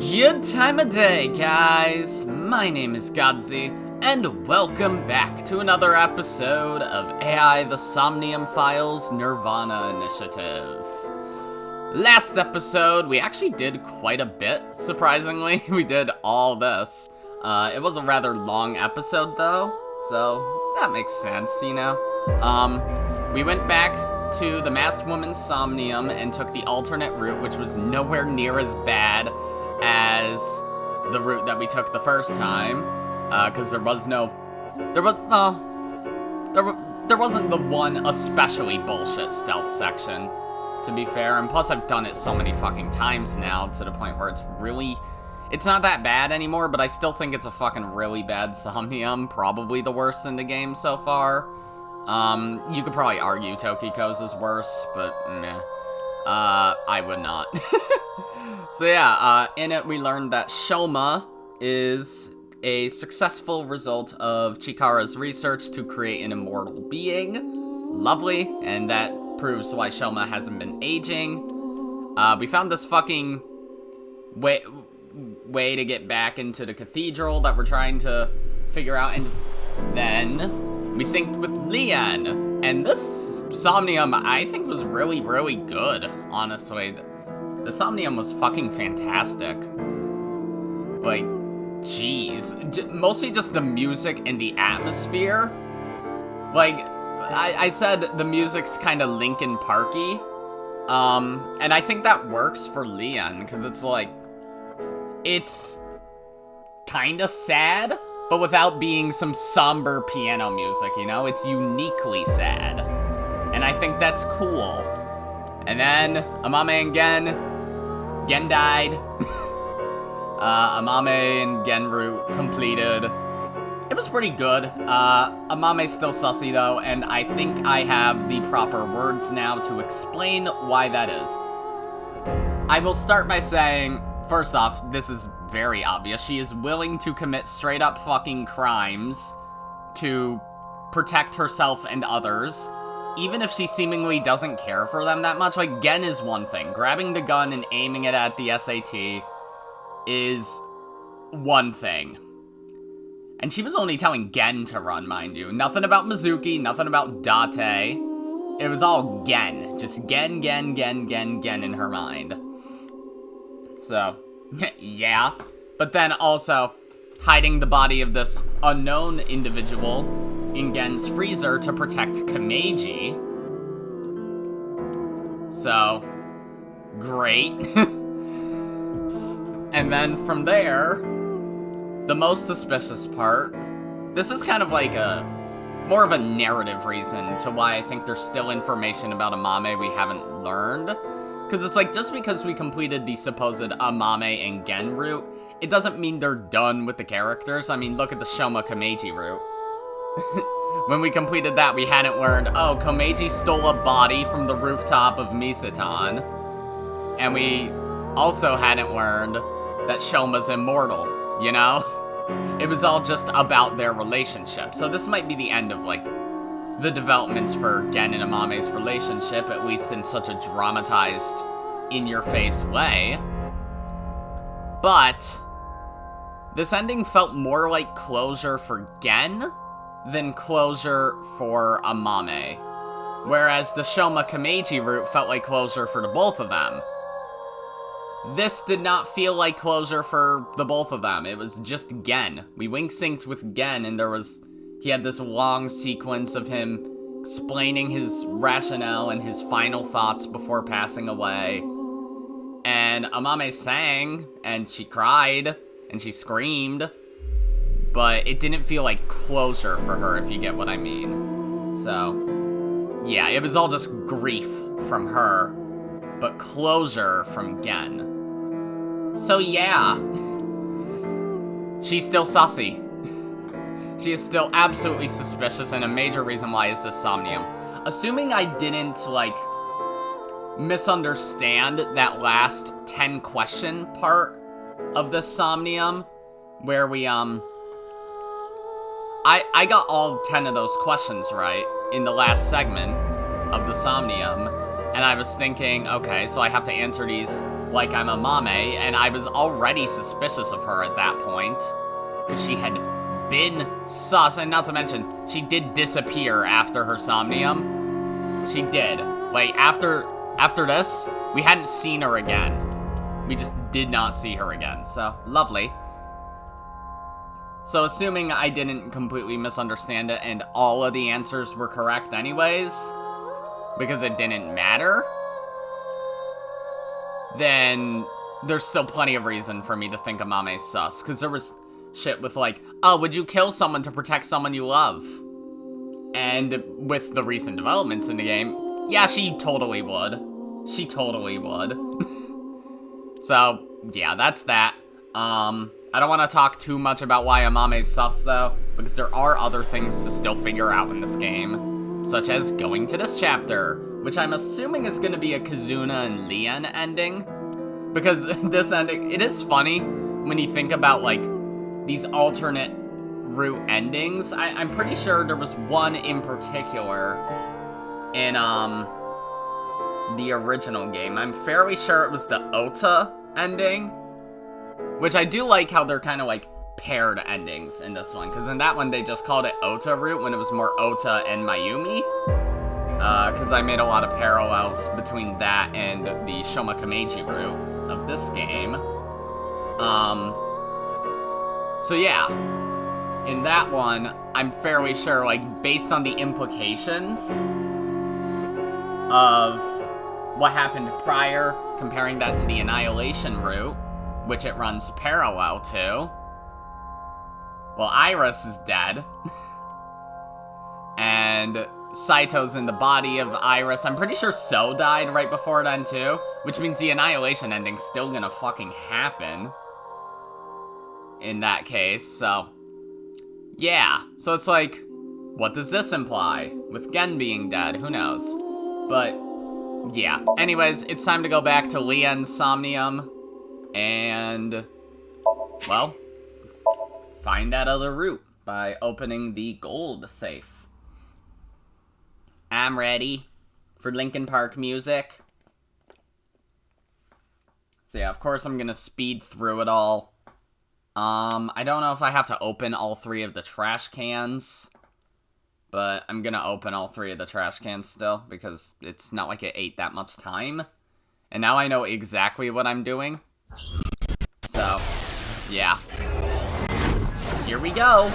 Good time of day, guys! My name is Godzi, and welcome back to another episode of AI the Somnium Files NirvanA Initiative. Last episode, we actually did quite a bit, surprisingly. We did all this. It was a rather long episode, though, so that makes sense, you know? We went back to the Masked Woman's Somnium and took the alternate route, which was nowhere near as bad as the route that we took the first time, because there wasn't the one especially bullshit stealth section, to be fair, and plus I've done it so many fucking times now, to the point where it's not that bad anymore, but I still think it's a fucking really bad Somnium, probably the worst in the game so far. You could probably argue Tokiko's is worse, but meh. I would not. So yeah, in it we learned that Shoma is a successful result of Chikara's research to create an immortal being. Lovely, and that proves why Shoma hasn't been aging. We found this fucking way to get back into the cathedral that we're trying to figure out, and then we synced with Lien. And this Somnium, I think, was really, really good, honestly. The Somnium was fucking fantastic. Like, jeez. Mostly just the music and the atmosphere. Like, I said the music's kind of Linkin Parky. And I think that works for Lien, because it's like, it's kind of sad, but without being some somber piano music, you know? It's uniquely sad. And I think that's cool. And then, Amame and Gen died. Amame and Gen route completed. It was pretty good. Amame's still sussy though, and I think I have the proper words now to explain why that is. I will start by saying, first off, this is very obvious. She is willing to commit straight up fucking crimes to protect herself and others, even if she seemingly doesn't care for them that much. Like, Gen is one thing. Grabbing the gun and aiming it at the SAT is one thing. And she was only telling Gen to run, mind you. Nothing about Mizuki, nothing about Date. It was all Gen. Just Gen in her mind. So, yeah. But then also, hiding the body of this unknown individual in Gen's freezer to protect Kameji. So, great. And then from there, the most suspicious part, this is kind of like more of a narrative reason to why I think there's still information about Amame we haven't learned. Because it's like, just because we completed the supposed Amame and Gen route, it doesn't mean they're done with the characters. I mean, look at the Shoma Kameji route. When we completed that, we hadn't learned, oh, Komeiji stole a body from the rooftop of Misatan. And we also hadn't learned that Shoma's immortal, you know? It was all just about their relationship. So this might be the end of, like, the developments for Gen and Amame's relationship, at least in such a dramatized, in-your-face way. But this ending felt more like closure for Gen than closure for Amame, whereas the Shoma Kameji route felt like closure for the both of them. This did not feel like closure for the both of them. It was just Gen. We wink-synced with Gen, and he had this long sequence of him explaining his rationale and his final thoughts before passing away. And Amame sang, and she cried, and she screamed, but it didn't feel like closure for her, if you get what I mean. So, yeah, it was all just grief from her, but closure from Gen. So yeah, she's still sussy. She is still absolutely suspicious, and a major reason why is this Somnium. Assuming I didn't, like, misunderstand that last 10 question part of this Somnium, where we, I got all 10 of those questions right in the last segment of the Somnium, and I was thinking, okay, so I have to answer these like I'm a Mame, and I was already suspicious of her at that point. Because she had been sus, and not to mention, she did disappear after her Somnium. She did. Like, after this, we hadn't seen her again. We just did not see her again, so lovely. So assuming I didn't completely misunderstand it and all of the answers were correct anyways, because it didn't matter, then there's still plenty of reason for me to think Amame's sus, because there was shit with like, oh, would you kill someone to protect someone you love? And with the recent developments in the game, yeah, she totally would. She totally would. So, yeah, that's that. I don't want to talk too much about why Amame's sus, though, because there are other things to still figure out in this game, such as going to this chapter, which I'm assuming is going to be a Kizuna and Lien ending, because this ending, it is funny when you think about, like, these alternate route endings. I'm pretty sure there was one in particular in, the original game. I'm fairly sure it was the Ota ending, which I do like how they're kind of like paired endings in this one, because in that one they just called it Ota route when it was more Ota and Mayumi, because I made a lot of parallels between that and the Shoma Kameji route of this game. So yeah, in that one, I'm fairly sure, like, based on the implications of what happened prior, comparing that to the Annihilation route, which it runs parallel to. Well, Iris is dead. And Saito's in the body of Iris. I'm pretty sure So died right before then, too. Which means the Annihilation ending's still gonna fucking happen in that case, so... yeah. So it's like, what does this imply? With Gen being dead, who knows? But, yeah. Anyways, it's time to go back to Lien's Somnium. And, well, find that other route by opening the gold safe. I'm ready for Linkin Park music. So yeah, of course I'm gonna speed through it all. I don't know if I have to open all 3 of the trash cans, but I'm gonna open all 3 of the trash cans still, because it's not like it ate that much time. And now I know exactly what I'm doing. So, yeah. Here we go.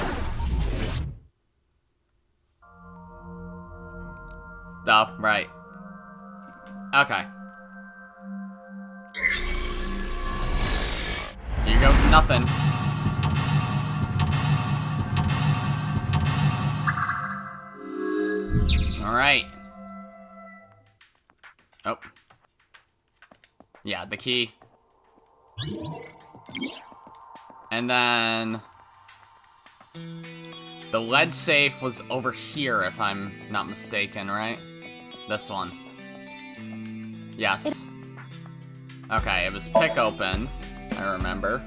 Oh, right. Okay. Here goes nothing. Alright. Oh. Yeah, the key. And then... the lead safe was over here, if I'm not mistaken, right? This one. Yes. Okay, it was pick open, I remember.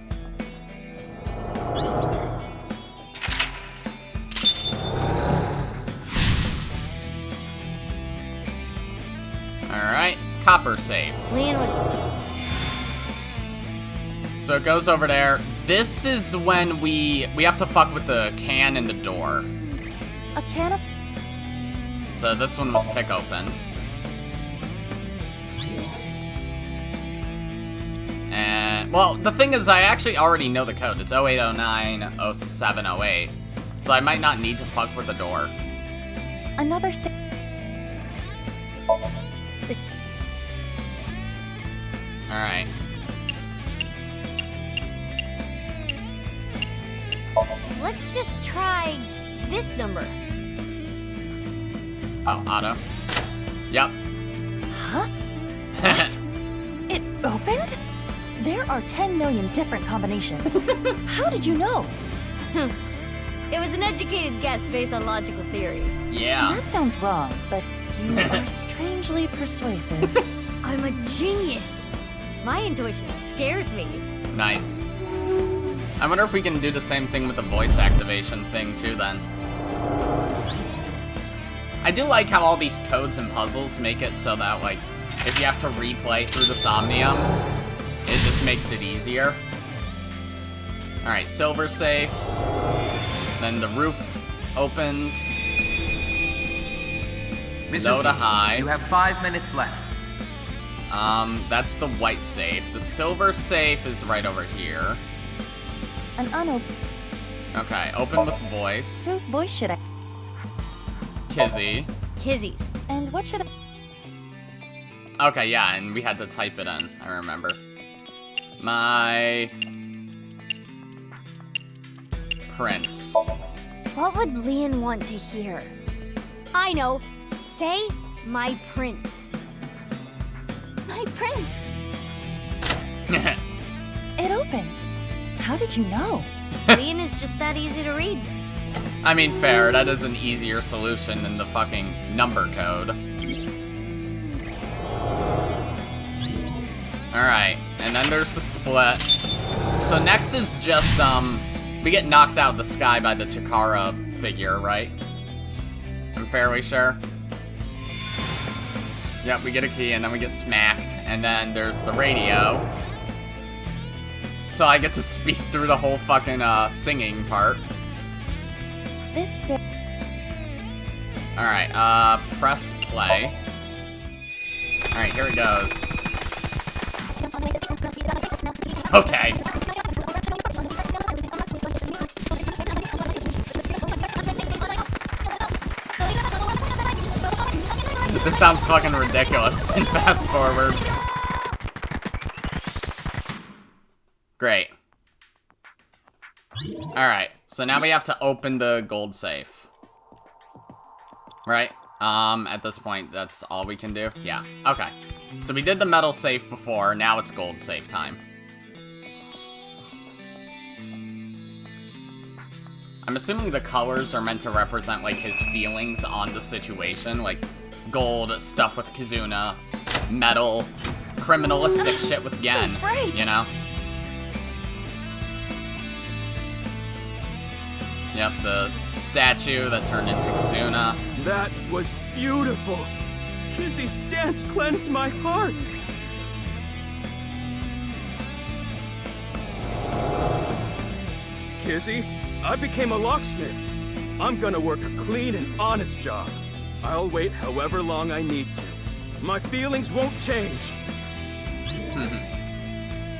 Alright, copper safe. Lien was... so it goes over there. This is when we have to fuck with the can in the door. A can of... so this one was pick open. And, well, the thing is, I actually already know the code. It's 08090708. So I might not need to fuck with the door. Another Alright. Let's just try this number. Oh, auto. Yep. Huh? What? It opened? There are 10 million different combinations. How did you know? It was an educated guess based on logical theory. Yeah. That sounds wrong, but you are strangely persuasive. I'm a genius. My intuition scares me. Nice. I wonder if we can do the same thing with the voice activation thing too then. I do like how all these codes and puzzles make it so that, like, if you have to replay through the Somnium, just makes it easier. Alright, silver safe. Then the roof opens. Mizuki, Low to high. You have 5 minutes left. That's the white safe. The silver safe is right over here. An unopened. Okay, open with voice. Whose voice should I? Kizzy. Kizzy's. And what should I? Okay, yeah, and we had to type it in. I remember. My prince. What would Lien want to hear? I know. Say, my prince. My prince. It opened. How did you know? Lien is just that easy to read. I mean, fair. That is an easier solution than the fucking number code. Alright, and then there's the split. So next is just, we get knocked out of the sky by the Chikara figure, right? I'm fairly sure. Yep, we get a key, and then we get smacked, and then there's the radio. So I get to speak through the whole fucking, singing part. This. Alright, press play. Alright, here it goes. Okay. This sounds fucking ridiculous. Fast forward. Great. Alright, so now we have to open the gold safe. Right? At this point, that's all we can do? Yeah, okay. So we did the metal safe before, now it's gold safe time. I'm assuming the colors are meant to represent, like, his feelings on the situation. Like, gold, stuff with Kizuna, metal, criminalistic shit with Gen, so bright. You know? Yep, the statue that turned into Kizuna. That was beautiful. Kizzy's dance cleansed my heart. Kizzy, I became a locksmith. I'm gonna work a clean and honest job. I'll wait however long I need to. My feelings won't change.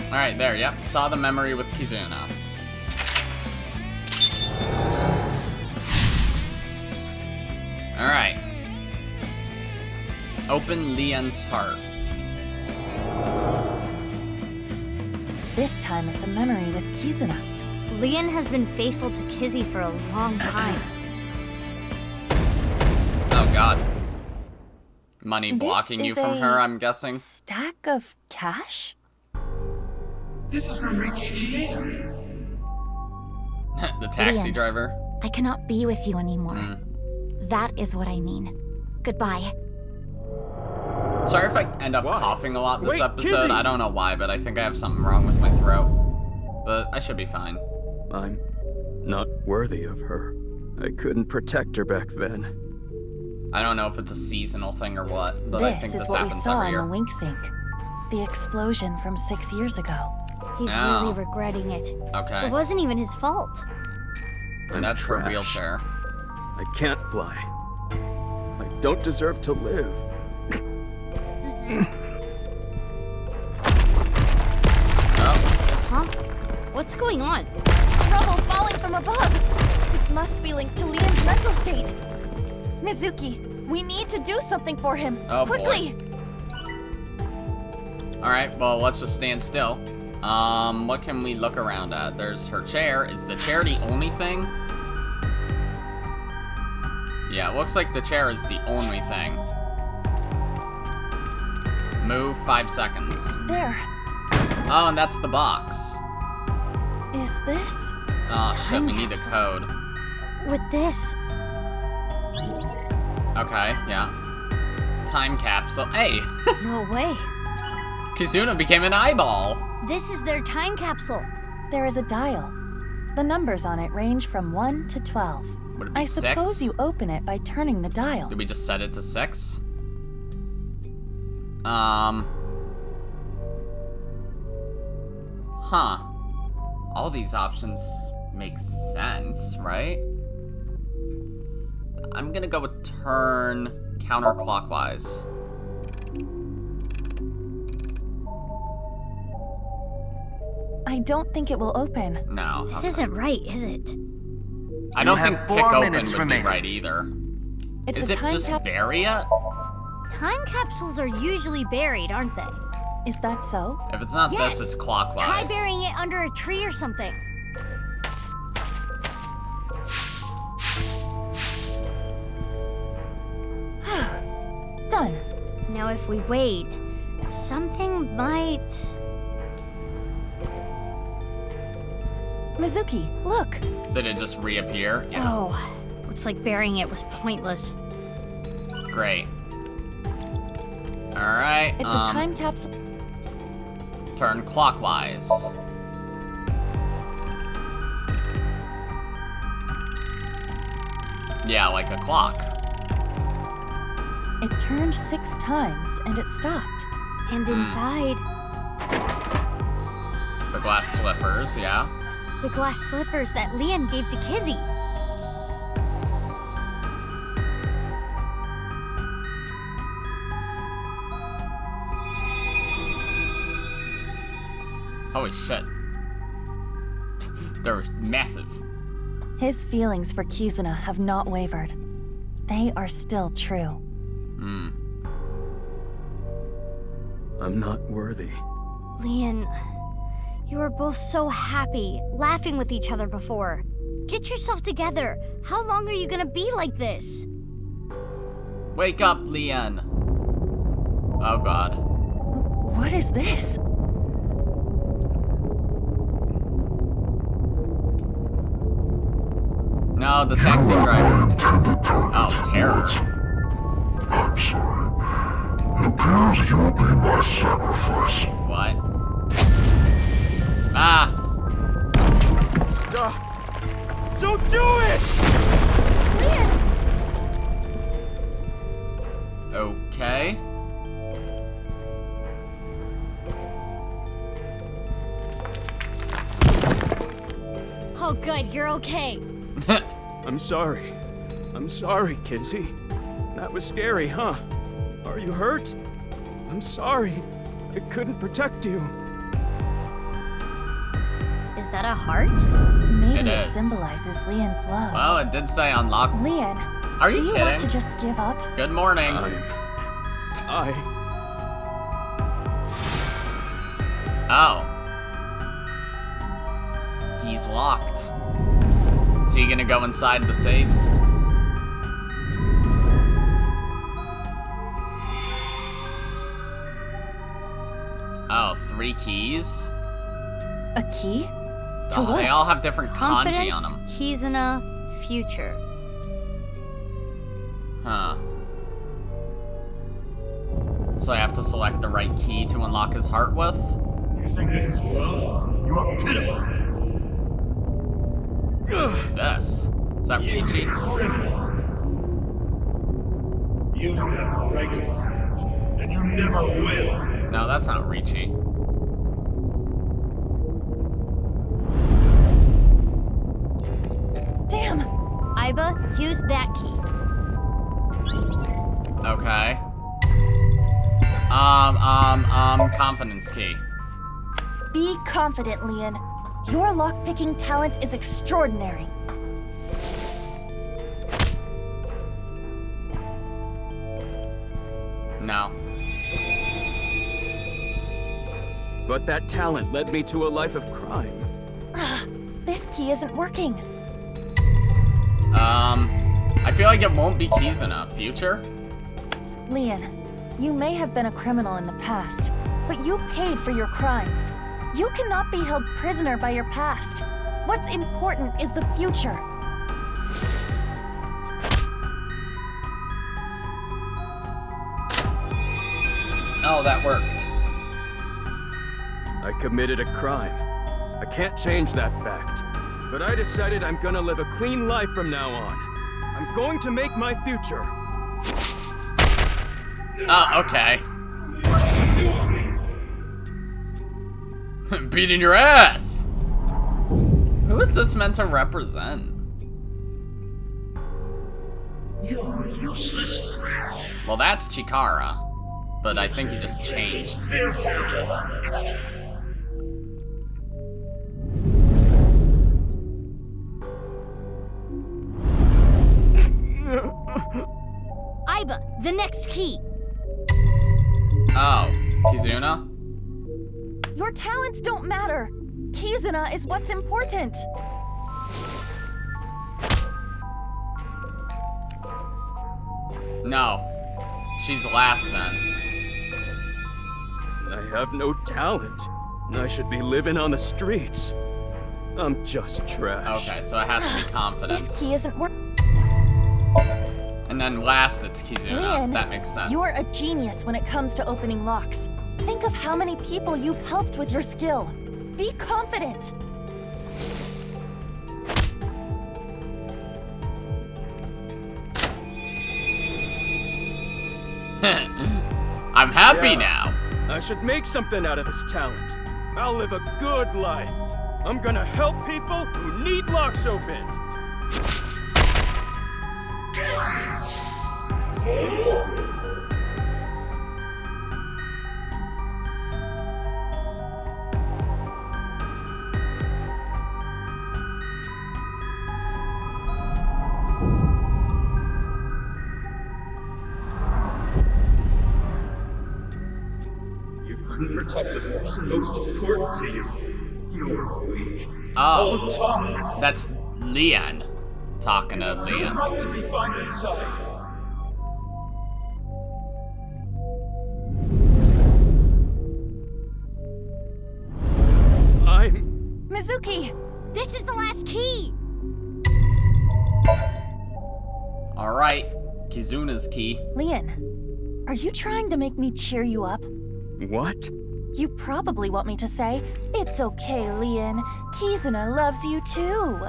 Alright, there, yep. Saw the memory with Kizuna. Alright. Open Lien's heart. This time it's a memory with Kizuna. Lien has been faithful to Kizzy for a long time. Oh god. Money This blocking you is from a her, I'm guessing. Stack of cash? This is from Ryuki. The taxi Lien. driver. I cannot be with you anymore. That is what I mean. Goodbye. Sorry if I end up Why? coughing a lot this Wait, episode. Kizzy! I don't know why, but I think I have something wrong with my throat. But I should be fine. I'm not worthy of her. I couldn't protect her back then. I don't know if it's a seasonal thing or what, but I think This this is what we happens saw every in year. the wink sink. The explosion from 6 years ago. He's Oh. really regretting it. Okay. It wasn't even his fault. I'm That's her trash. wheelchair. I can't fly. I don't deserve to live. Oh. Huh? What's going on? Rubble falling from above! It must be linked to Lien's mental state. Mizuki, we need to do something for him. Oh, boy. Quickly! Alright, well, let's just stand still. What can we look around at? There's her chair. Is the chair the only thing? Yeah, it looks like the chair is the only thing. Move 5 seconds. There. Oh, and that's the box. Is this? Oh, shit, Time we need a capsule. code. With this, Okay, yeah. Time capsule. Hey! no way. Kizuna became an eyeball! This is their time capsule. There is a dial. The numbers on it range from 1 to 12. Would it be I 6? suppose you open it by turning the dial. Did we just set it to 6? Huh. All these options make sense, right? I'm gonna go with turn counterclockwise. I don't think it will open. No. This okay. isn't right, is it? I don't You think have pick 4 open minutes would remaining. be right either. It's Is a it time just cap. bury it? Time capsules are usually buried, aren't they? Is that so? If it's not Yes. this, it's clockwise. Try burying it under a tree or something. Done. Now if we wait, something might... Mizuki, look. Did it just reappear? Yeah. Oh, looks like burying it was pointless. Great. Alright. It's a time capsule. Turn clockwise. Yeah, like a clock. It turned 6 times and it stopped. And inside, The glass slippers, yeah. the glass slippers that Lien gave to Kizzy. Holy shit. They're massive. His feelings for Kizuna have not wavered. They are still true. I'm not worthy. Lien, you were both so happy, laughing with each other before. Get yourself together. How long are you gonna be like this? Wake up, Lien. Oh god. What is this? No, the taxi driver. Oh, terror. I'm sorry. It appears you'll be my sacrifice. What? Ah! Stop! Don't do it! Okay. Oh good, you're okay. I'm sorry. I'm sorry, Kizzy. That was scary, huh? Are you hurt? I'm sorry. I couldn't protect you. Is that a heart? Maybe It it is. symbolizes Lien's love. Well, it did say unlock. Lien, Are do you you kidding? want to just give up? Good morning. Oh. He's locked. Is he gonna go inside the safes? Oh, 3 keys? A key? To Oh, what? they all have different kanji on Confidence, them. Kizuna, future. Huh. So I have to select the right key to unlock his heart with? You think this is love? You are pitiful. This. Is that You Ryuki? criminal. You don't have the right to lie, and you never will. No, that's not Ryuki. Damn! Aiba, use that key. Okay. Confidence key. Be confident, Lien. Your lockpicking talent is extraordinary. No. But that talent led me to a life of crime. This key isn't working. I feel like it won't be Kizuna. Future? Lien, you may have been a criminal in the past, but you paid for your crimes. You cannot be held prisoner by your past. What's important is the future. Oh, that worked. I committed a crime. I can't change that fact. But I decided I'm gonna live a clean life from now on. I'm going to make my future. Oh, okay. What are you doing? Beating your ass! Who is this meant to represent? You're useless trash. Well, that's Chikara. But I think he just changed. Fearful of uncut. Aiba, the next key. Oh, Kizuna? Your talents don't matter. Kizuna is what's important. No. She's last then. I have no talent. I should be living on the streets. I'm just trash. Okay, so it has to be This confidence. key isn't working. And then last it's Kizuna. Lien, That makes sense. You're a genius when it comes to opening locks. Think of how many people you've helped with your skill. Be confident. I'm happy Yeah. now. I should make something out of this talent. I'll live a good life. I'm gonna help people who need locks opened. You couldn't protect the person most important to you. You're weak. Oh, All talk. that's Lien talking to No Lien. right to be by your side. I'm... Mizuki! This is the last key. Alright, Kizuna's key. Lien, are you trying to make me cheer you up? What? You probably want me to say, "It's okay, Lien. Kizuna loves you too."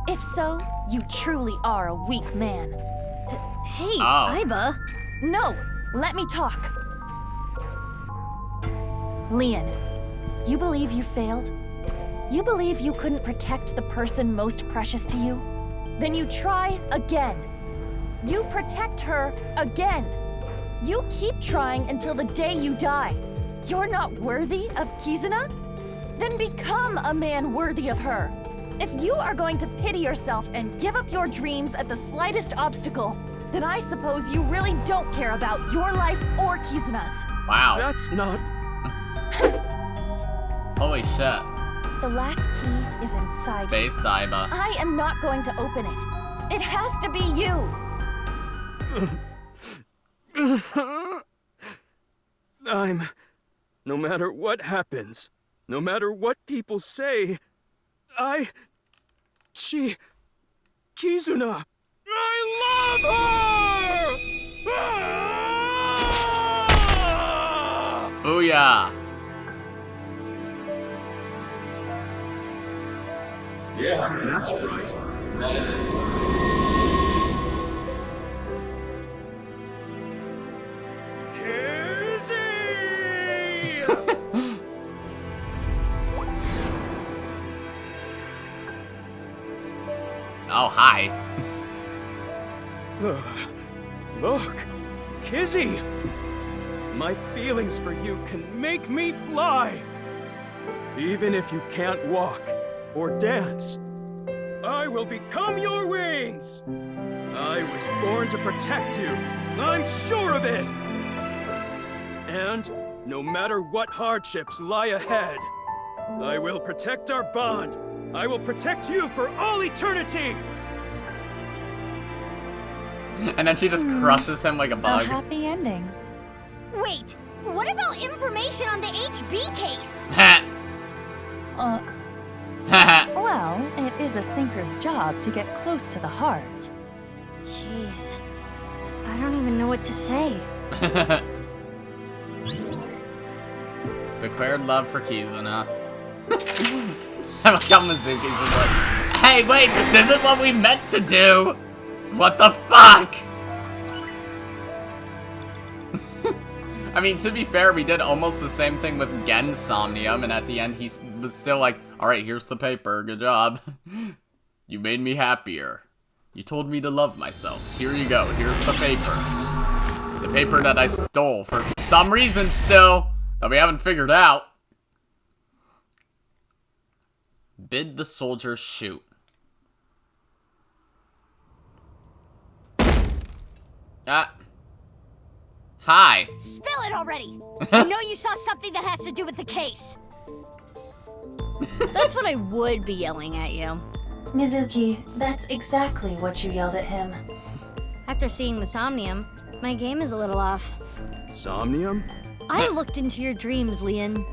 If so, you truly are a weak man. Hey, Oh. Aiba. No! Let me talk! Lien, you believe you failed? You believe you couldn't protect the person most precious to you? Then you try again. You protect her again. You keep trying until the day you die. You're not worthy of Kizuna? Then become a man worthy of her. If you are going to pity yourself and give up your dreams at the slightest obstacle, then I suppose you really don't care about your life or Kizuna's. Wow. That's not... Holy shit. The last key is inside you. Based Aiba. I am not going to open it. It has to be you. No matter what happens, no matter what people say, Kizuna, I love her! Ah! Booyah. Yeah, that's right. That's Oh, hi. Look, Kizzy! My feelings for you can make me fly! Even if you can't walk or dance, I will become your wings! I was born to protect you, I'm sure of it! And no matter what hardships lie ahead, I will protect our bond. I will protect you for all eternity! And then she just crushes him like a A bug. happy ending. Wait, what about information on the HB case? Well, it is a sinker's job to get close to the heart. Jeez, I don't even know what to say. Declared love for Kizuna. I like how Mizuki's just like, hey, wait, this isn't what we meant to do! What the fuck? I mean, to be fair, we did almost the same thing with Gen's Somnium, and at the end he was still like, alright, here's the paper, good job. You made me happier. You told me to love myself. Here you go, here's the paper. The paper that I stole for some reason still, that we haven't figured out. Bid the soldier shoot. Hi. Spill it already! I know you saw something that has to do with the case. That's what I would be yelling at you. Mizuki, that's exactly what you yelled at him. After seeing the Somnium, my game is a little off. Somnium? I looked into your dreams, Lien,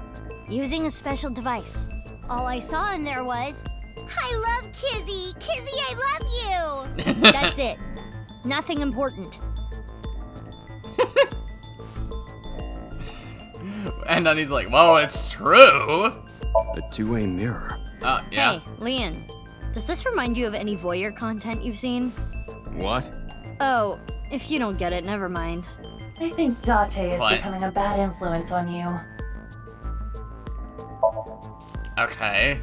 using a special device. All I saw in there was, I love Kizzy! Kizzy, I love you! That's it. Nothing important. And then he's like, whoa, it's true! The two-way mirror. Yeah. Hey, Lien, does this remind you of any voyeur content you've seen? What? Oh, if you don't get it, never mind. I think Date is What? becoming a bad influence on you. Okay.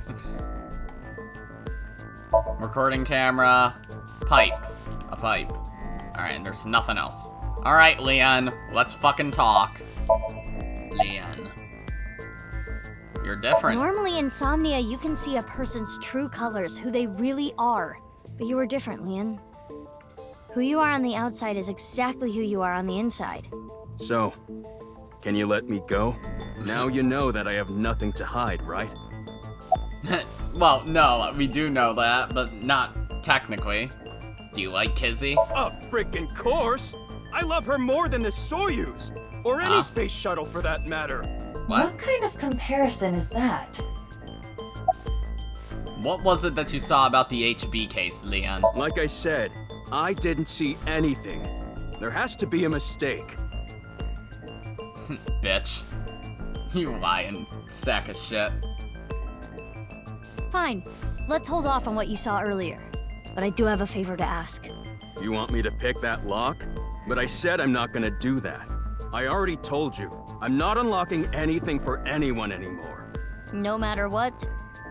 Recording camera. Pipe. A pipe. Alright, and there's nothing else. Alright, Lien, let's fucking talk. Lien. You're different. Normally in Somnia, you can see a person's true colors, who they really are. But you are different, Lien. Who you are on the outside is exactly who you are on the inside. So, can you let me go? Now you know that I have nothing to hide, right? Well, no, we do know that, but not technically. Do you like Kizzy? Of freaking course! I love her more than the Soyuz! Or any space shuttle for that matter! What? kind of comparison is that? What was it that you saw about the HB case, Lien? Like I said, I didn't see anything. There has to be a mistake. Bitch. You lying sack of shit. Fine, let's hold off on what you saw earlier. But I do have a favor to ask. You want me to pick that lock? But I said I'm not gonna do that. I already told you, I'm not unlocking anything for anyone anymore. No matter what?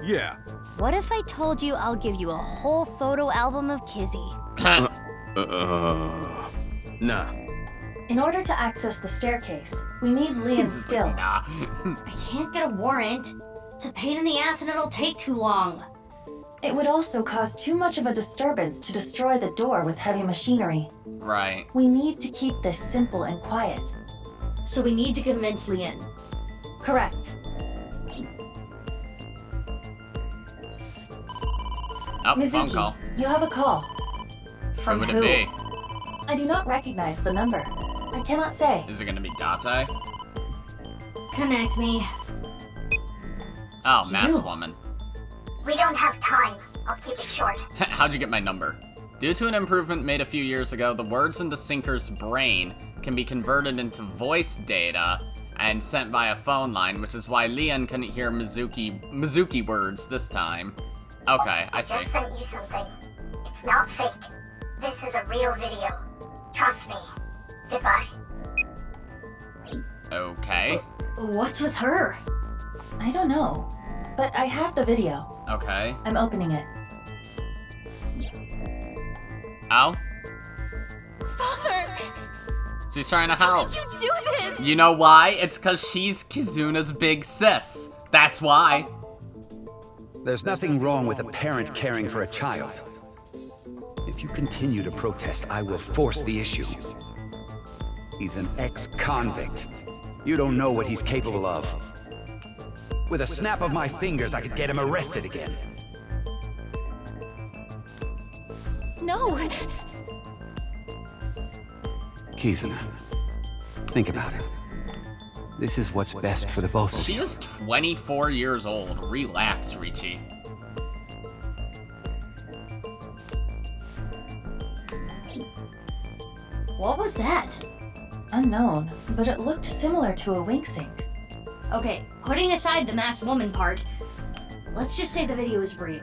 Yeah. What if I told you I'll give you a whole photo album of Kizzy? Nah. In order to access the staircase, we need Lien's skills. I can't get a warrant. It's a pain in the ass and it'll take too long. It would also cause too much of a disturbance to destroy the door with heavy machinery. Right. We need to keep this simple and quiet. So we need to convince Lien. Correct. Oh, phone call. Mizuki, you have a call. Who would it be? I do not recognize the number. I cannot say. Is it gonna be Date? Connect me. Oh, mass woman. We don't have time. I'll keep it short. How'd you get my number? Due to an improvement made a few years ago, the words in the Sinker's brain can be converted into voice data and sent via phone line, which is why Lien couldn't hear Mizuki words this time. Okay, I see. Just sent you something. It's not fake. This is a real video. Trust me. Goodbye. Okay. What's with her? I don't know, but I have the video. Okay. I'm opening it. Oh? Father! She's trying to help. How did you do this? You know why? It's because she's Kizuna's big sis. That's why. There's nothing wrong with a parent caring for a child. If you continue to protest, I will force the issue. He's an ex-convict. You don't know what he's capable of. With a snap of my fingers, I could get him arrested again. No! Kizuna, think about it. This is what's best for the both of She you. is 24 years old. Relax, Ryuki. What was that? Unknown, but it looked similar to a wink sync. Okay, putting aside the masked woman part, let's just say the video is real.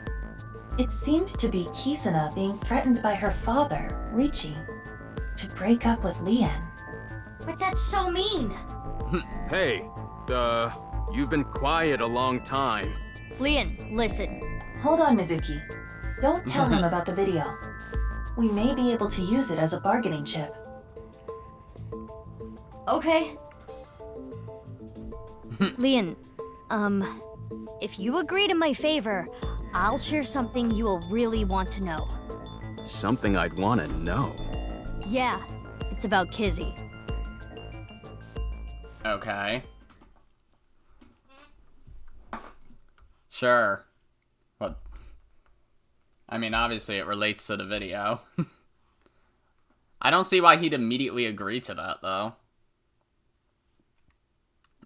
It seemed to be Kizuna being threatened by her father, Ryuki, to break up with Lien. But that's so mean. Hey, you've been quiet a long time. Lien, listen. Hold on, Mizuki. Don't tell him about the video. We may be able to use it as a bargaining chip. Okay. Lien, if you agree to my favor, I'll share something you will really want to know. Something I'd want to know. Yeah, it's about Kizzy. Okay. Sure. What? I mean, obviously it relates to the video. I don't see why he'd immediately agree to that, though.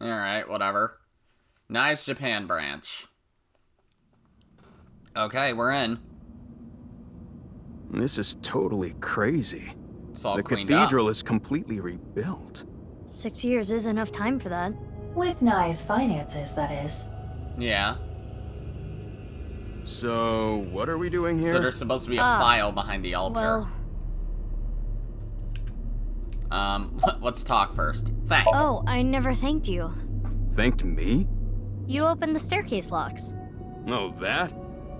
Alright, whatever. Nice Japan branch. Okay, we're in. This is totally crazy. It's all the cleaned cathedral up. is completely rebuilt. 6 years is enough time for that. With NILE's finances, that is. Yeah. So, what are we doing here? So there's supposed to be a file behind the altar. Well... let's talk first. Thanks. Oh, I never thanked you. Thanked me? You opened the staircase locks. Oh, that?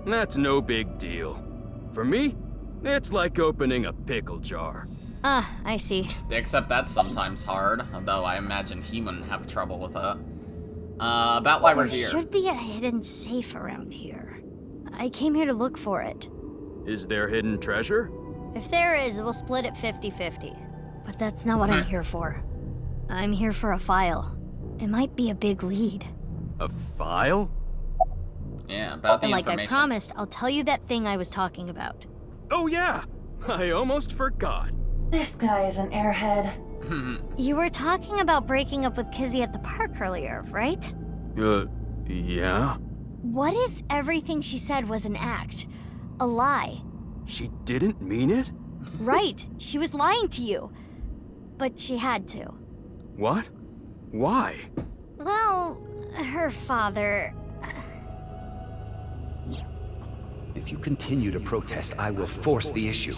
That's no big deal. For me, it's like opening a pickle jar. Ah, I see. Except that's sometimes hard, although I imagine he wouldn't have trouble with it. About why we're here. There should be a hidden safe around here. I came here to look for it. Is there hidden treasure? If there is, we'll split it 50-50. But that's not what I'm here for. I'm here for a file. It might be a big lead. A file? Yeah, about the And like information. I promised, I'll tell you that thing I was talking about. Oh yeah! I almost forgot. This guy is an airhead. You were talking about breaking up with Kizzy at the park earlier, right? Yeah? What if everything she said was an act? A lie? She didn't mean it? Right, she was lying to you. But she had to. What? Why? Well, her father... If you continue to protest, I will force the issue.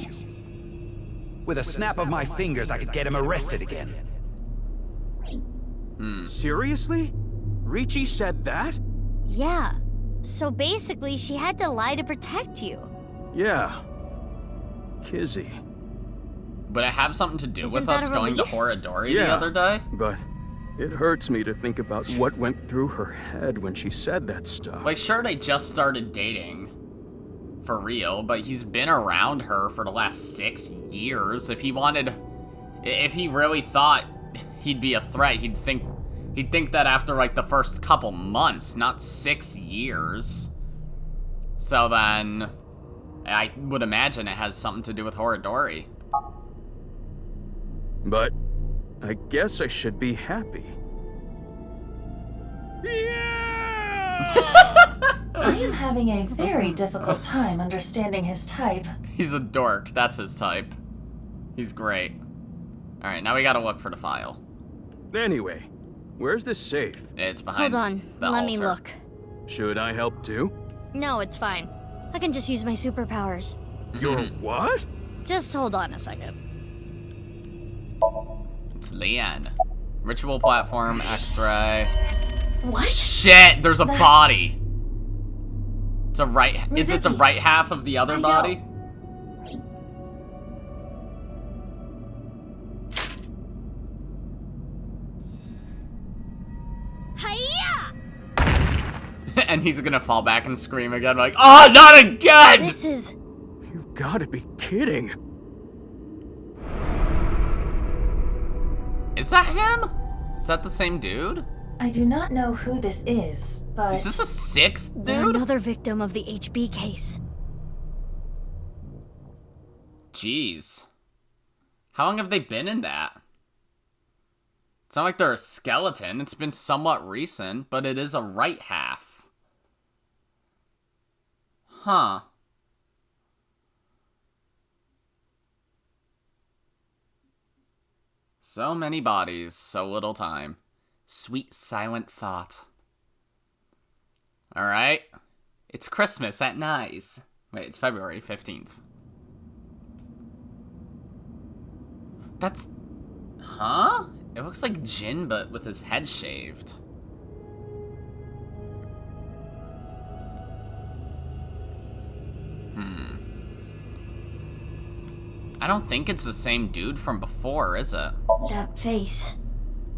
With a snap of my fingers, I could get him arrested again. Seriously? Ryuki said that? Yeah. So basically, she had to lie to protect you. Yeah. Kizzy. Would it have something to do Isn't with that us a going to relief? Horodori Yeah. the other day? But it hurts me to think about what went through her head when she said that stuff. Like, sure, they just started dating. For real, but he's been around her for the last 6 years. If he really thought he'd be a threat, he'd think that after like the first couple months, not 6 years. So then, I would imagine it has something to do with Horodori. But I guess I should be happy. I am having a very difficult time understanding his type. He's a dork, that's his type. He's great. Alright, now we gotta look for the file. Anyway, where's the safe? It's behind Hold on, the let altar. me look. Should I help too? No, it's fine. I can just use my superpowers. Your what? Just hold on a second. It's Lien. Ritual platform, X-ray. What? Shit, there's a That's- body. It's a right. Is it the Mizuki. right half of the other I know. body? Hiya! And he's gonna fall back and scream again, like, "Oh, not again!" This is... You've gotta be kidding. Is that him? Is that the same dude? I do not know who this is, but... Is this a sixth They're dude? another victim of the HB case. Jeez. How long have they been in that? It's not like they're a skeleton. It's been somewhat recent, but it is a right half. Huh. So many bodies, so little time. Sweet silent thought. Alright. It's Christmas at NICE. Wait, it's February 15th. That's... Huh? It looks like Jin, but with his head shaved. I don't think it's the same dude from before, is it? That face.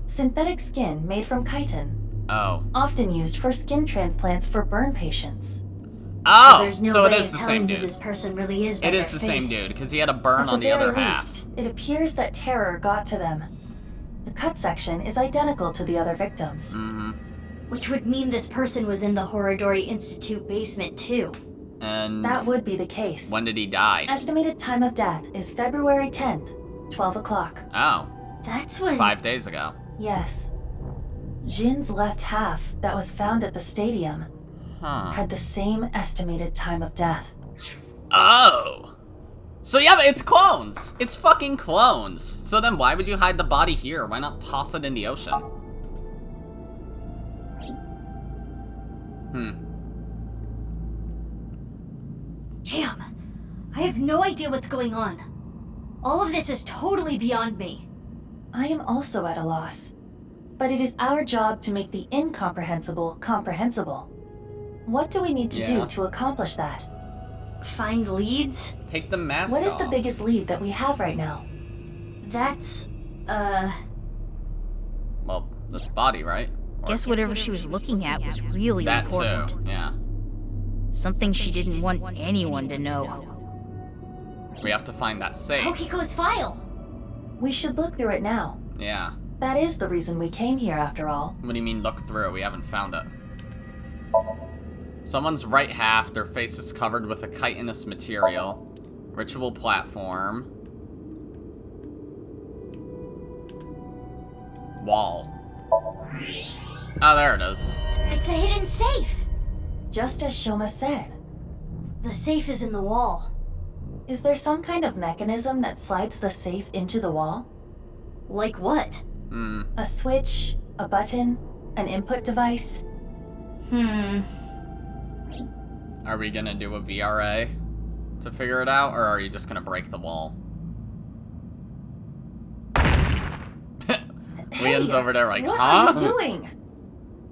Synthetic skin made from chitin. Oh. Often used for skin transplants for burn patients. Oh, There's no so it way is of the telling same who dude. this person really is by It is their the same face. dude, because he had a burn At on the very other half. least, it appears that terror got to them. The cut section is identical to the other victims. Which would mean this person was in the Horodori Institute basement too. And That would be the case. when did he die? Estimated time of death is February 10th, 12 o'clock. Oh, That's when... 5 days ago. Yes. Jin's left half that was found at the stadium Huh. had the same estimated time of death. Oh! So yeah, but it's clones! It's fucking clones! So then why would you hide the body here? Why not toss it in the ocean? Damn. I have no idea what's going on. All of this is totally beyond me. I am also at a loss. But it is our job to make the incomprehensible comprehensible. What do we need to do to accomplish that? Find leads? Take the mask What is off. the biggest lead that we have right now? That's... Well, this body, right? Or Guess whatever she was looking at was really that important. too, yeah. Something she didn't want anyone to know. We have to find that safe. Tokiko's file! We should look through it now. Yeah. That is the reason we came here after all. What do you mean look through? We haven't found it. Someone's right half, their face is covered with a chitinous material. Ritual platform. Wall. Oh, there it is. It's a hidden safe! Just as Shoma said. The safe is in the wall. Is there some kind of mechanism that slides the safe into the wall? Like what? A switch, a button, an input device? Are we gonna do a VRA to figure it out, or are you just gonna break the wall? Lien's over there like, what huh? are you doing?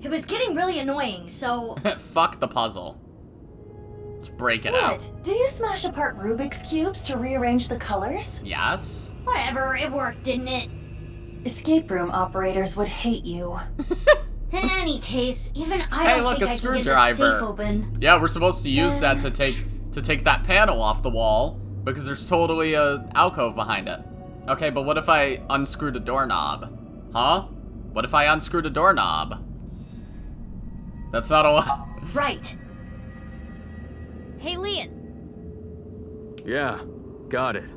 It was getting really annoying, so... Fuck the puzzle. Let's break it out. What? Do you smash apart Rubik's Cubes to rearrange the colors? Yes? Whatever, it worked, didn't it? Escape room operators would hate you. In any case, even I Hey, don't look, think a I can get the screwdriver. safe open. Yeah, we're supposed to use that to take that panel off the wall, because there's totally a alcove behind it. Okay, but what if I unscrew the doorknob? Huh? What if I unscrew the doorknob? That's not a... Right. Hey, Lien. Yeah, got it.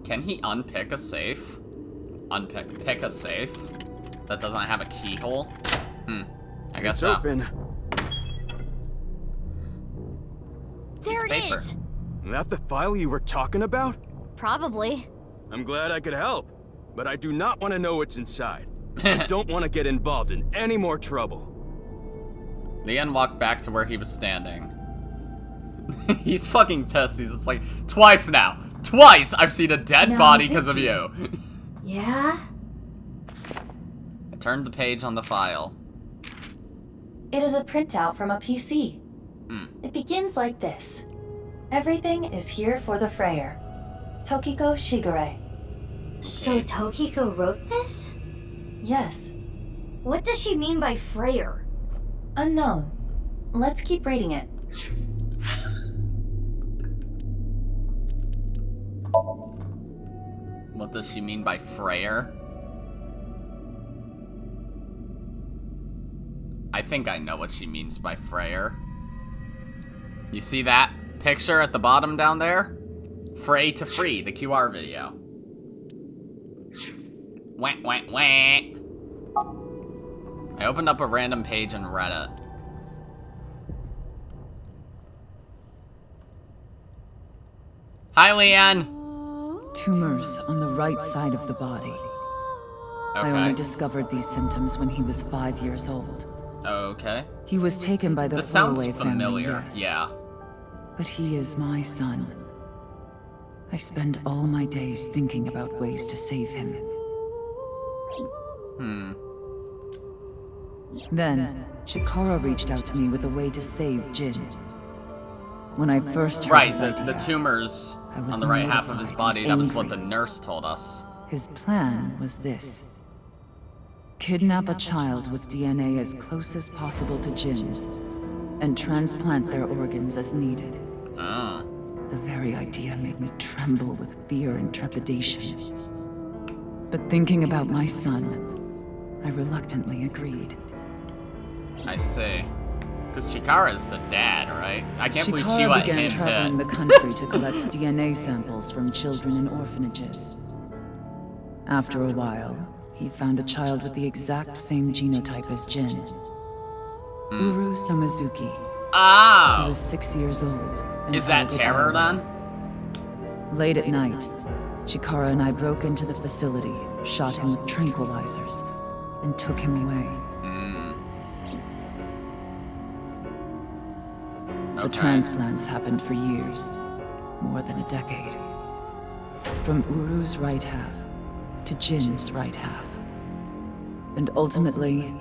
Can he unpick a safe? Pick a safe that doesn't have a keyhole? I guess It's so. open. There It's it paper. is. That the file you were talking about? Probably. I'm glad I could help, but I do not want to know what's inside. I don't want to get involved in any more trouble. Lien walked back to where he was standing. He's fucking pissed. He's just like, twice now. Twice I've seen a dead Now, body because of Mizuki. you. Yeah? I turned the page on the file. It is a printout from a PC. It begins like this. Everything is here for the Freyer. Tokiko Shigure. So Tokiko wrote this? Yes. What does she mean by Freyer? Unknown. Let's keep reading it. What does she mean by Freyer? I think I know what she means by Freyer. You see that picture at the bottom down there? Frey to free, the QR video. Wah, wah, wah. I opened up a random page and read it. Hi, Lien! Tumors on the right side of the body. I only discovered these symptoms when he was 5 years old. Okay. He was taken by the This sounds throwaway family, familiar, yes. yeah. But he is my son. I spend all my days thinking about ways to save him. Then, Chikara reached out to me with a way to save Jin. When I first heard Right, his the idea, tumors I was on the right half of his mortified body, and that was what the angry. nurse told us. His plan was this. Kidnap a child with DNA as close as possible to Jin's, and transplant their organs as needed. Oh. The very idea made me tremble with fear and trepidation. But thinking about my son, I reluctantly agreed. I see. Because Chikara's the dad, right? I can't believe she Chikara let began him traveling hit. the country to collect DNA samples from children in orphanages. After a while, he found a child with the exact same genotype as Jin. Uru Samazuki. He Oh! was 6 years old. and Is that held it terror down. then? Late at night, Chikara and I broke into the facility, shot him with tranquilizers, and took him away. The transplants happened for years, more than a decade. From Uru's right half to Jin's right half. And ultimately,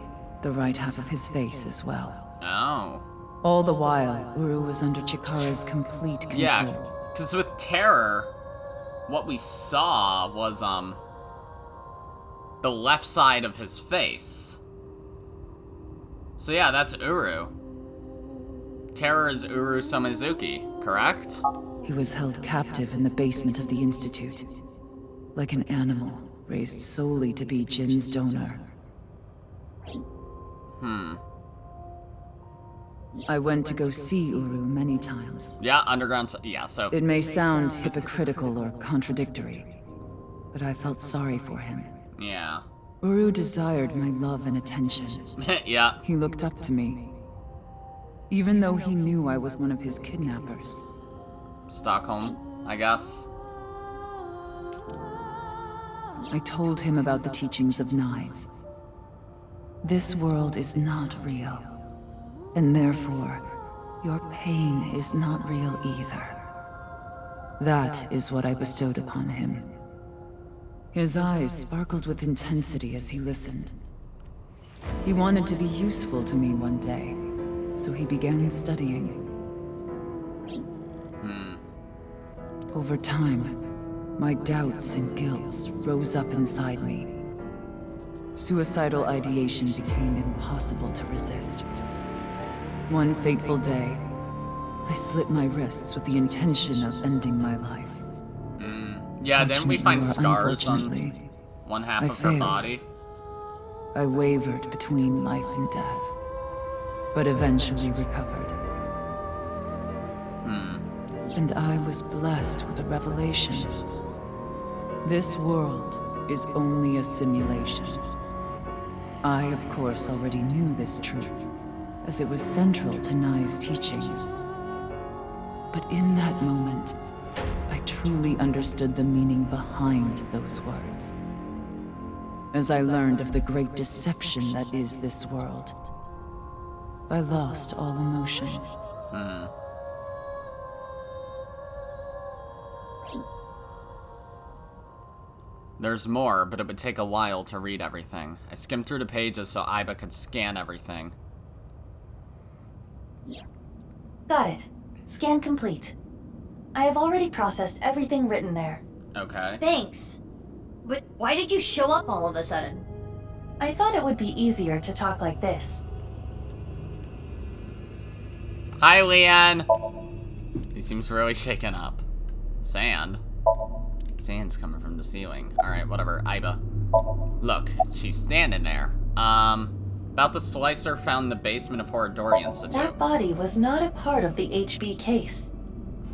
the right half of his face as well. Oh. All the while, Uru was under Chikara's complete control. Yeah, because with terror, what we saw was, the left side of his face. So yeah, that's Uru. Terror is Uru Samazuki, correct? He was held captive in the basement of the Institute, like an animal raised solely to be Jin's donor. I went to go see Uru many times. Yeah, underground, yeah, so... It may sound hypocritical or contradictory, but I felt sorry for him. Yeah. Uru desired my love and attention. Yeah. He looked up to me, even though he knew I was one of his kidnappers. Stockholm, I guess. I told him about the teachings of Knives. This world is not real, and therefore, your pain is not real either. That is what I bestowed upon him. His eyes sparkled with intensity as he listened. He wanted to be useful to me one day, so he began studying. Over time, my doubts and guilts rose up inside me. Suicidal ideation became impossible to resist. One fateful day, I slit my wrists with the intention of ending my life. Yeah, didn't we find scars on Unfortunately, one half I of her failed. body? I wavered between life and death, but eventually recovered. And I was blessed with a revelation. This world is only a simulation. I, of course, already knew this truth, as it was central to Nai's teachings. But in that moment, I truly understood the meaning behind those words. As I learned of the great deception that is this world, I lost all emotion. There's more, but it would take a while to read everything. I skimmed through the pages so Aiba could scan everything. Got it. Scan complete. I have already processed everything written there. Okay. Thanks. But why did you show up all of a sudden? I thought it would be easier to talk like this. Hi, Lien! He seems really shaken up. Sand? Sand's coming from the ceiling. Alright, whatever. Aiba. Look, she's standing there. About the slicer found in the basement of Horodori Institute. That body was not a part of the HB case.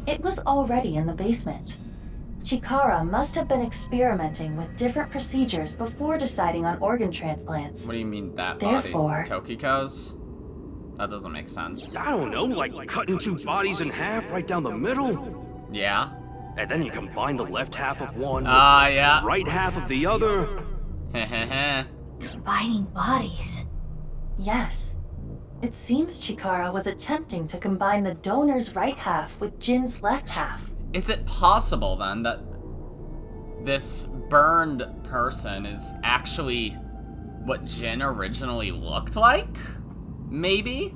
It was already in the basement. Chikara must have been experimenting with different procedures before deciding on organ transplants. What do you mean, that Therefore- body? Tokiko's? That doesn't make sense. I don't know, like cutting two bodies in half right down the middle? Yeah? And then you combine the left half of one with Yeah. the right half of the other? Heh. Combining bodies. Yes. It seems Chikara was attempting to combine the donor's right half with Jin's left half. Is it possible, then, that... this burned person is actually what Jin originally looked like? Maybe?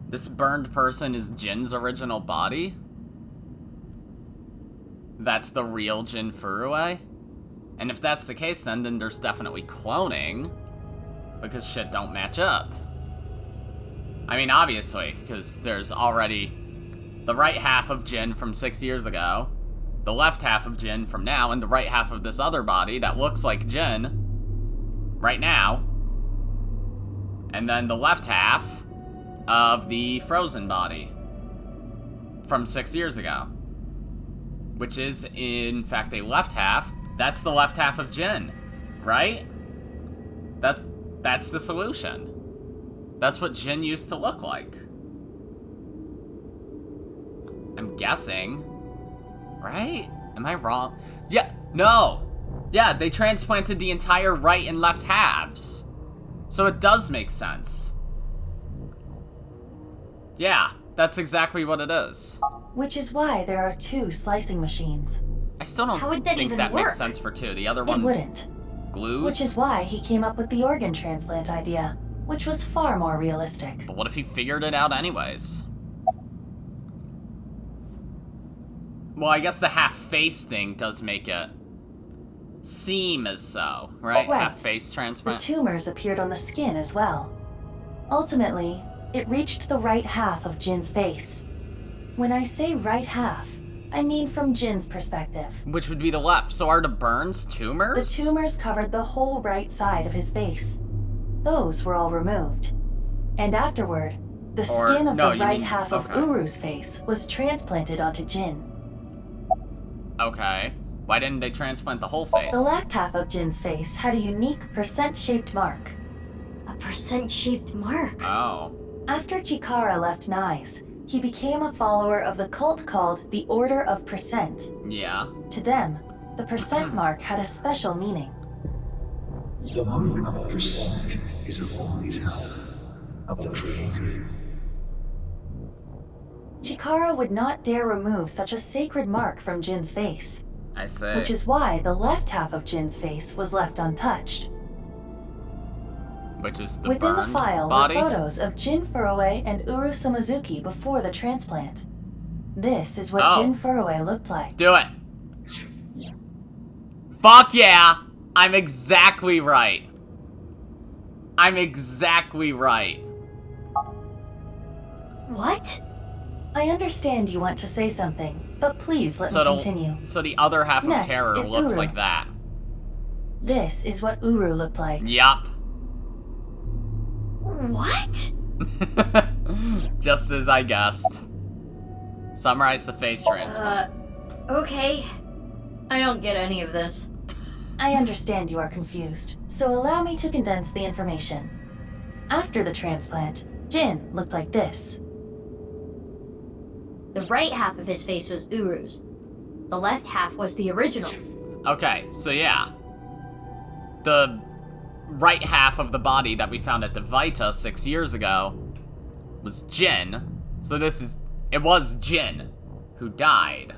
This burned person is Jin's original body? That's the real Jin Furue? And if that's the case, then there's definitely cloning, because shit don't match up. I mean, obviously, because there's already the right half of Jin from 6 years ago, the left half of Jin from now, and the right half of this other body that looks like Jin right now, and then the left half of the frozen body from 6 years ago, which is, in fact, a left half. That's the left half of Jin, right? That's the solution. That's what Jin used to look like. I'm guessing. Right? Am I wrong? Yeah, no! Yeah, they transplanted the entire right and left halves. So it does make sense. Yeah, that's exactly what it is. Which is why there are 2 slicing machines. I still don't think that makes sense for 2. The other one... It wouldn't. Glues? Which is why he came up with the organ transplant idea, which was far more realistic. But what if he figured it out anyways? Well, I guess the half-face thing does make it seem as so, right? Right. Half-face transplant. The tumors appeared on the skin as well. Ultimately, it reached the right half of Jin's face. When I say right half, I mean from Jin's perspective. Which would be the left. So are the burns tumors? The tumors covered the whole right side of his face. Those were all removed. And afterward, the skin of the right half of Uru's face was transplanted onto Jin. Okay. Why didn't they transplant the whole face? The left half of Jin's face had a unique percent-shaped mark. A percent-shaped mark? Oh. After Chikara left NICE, he became a follower of the cult called the Order of Percent. Yeah. To them, the percent mark had a special meaning. The mark of percent is a holy sign of the Creator. Chikara would not dare remove such a sacred mark from Jin's face. I see. Which is why the left half of Jin's face was left untouched. Which is the Within the burned file body? were photos of Jin Furue and Uru Samazuki before the transplant. This is what Jin Furue looked like. Do it. Fuck yeah! I'm exactly right. I'm exactly right. What? I understand you want to say something, but please let me continue. So the other half Next of Terror is looks Uru. like that. This is what Uru looked like. Yup. What? Just as I guessed. Summarize the face transplant. Okay. I don't get any of this. I understand you are confused, so allow me to condense the information. After the transplant, Jin looked like this. The right half of his face was Uru's. The left half was the original. Okay, so yeah. The right half of the body that we found at the Vita 6 years ago was Jin. So it was Jin who died.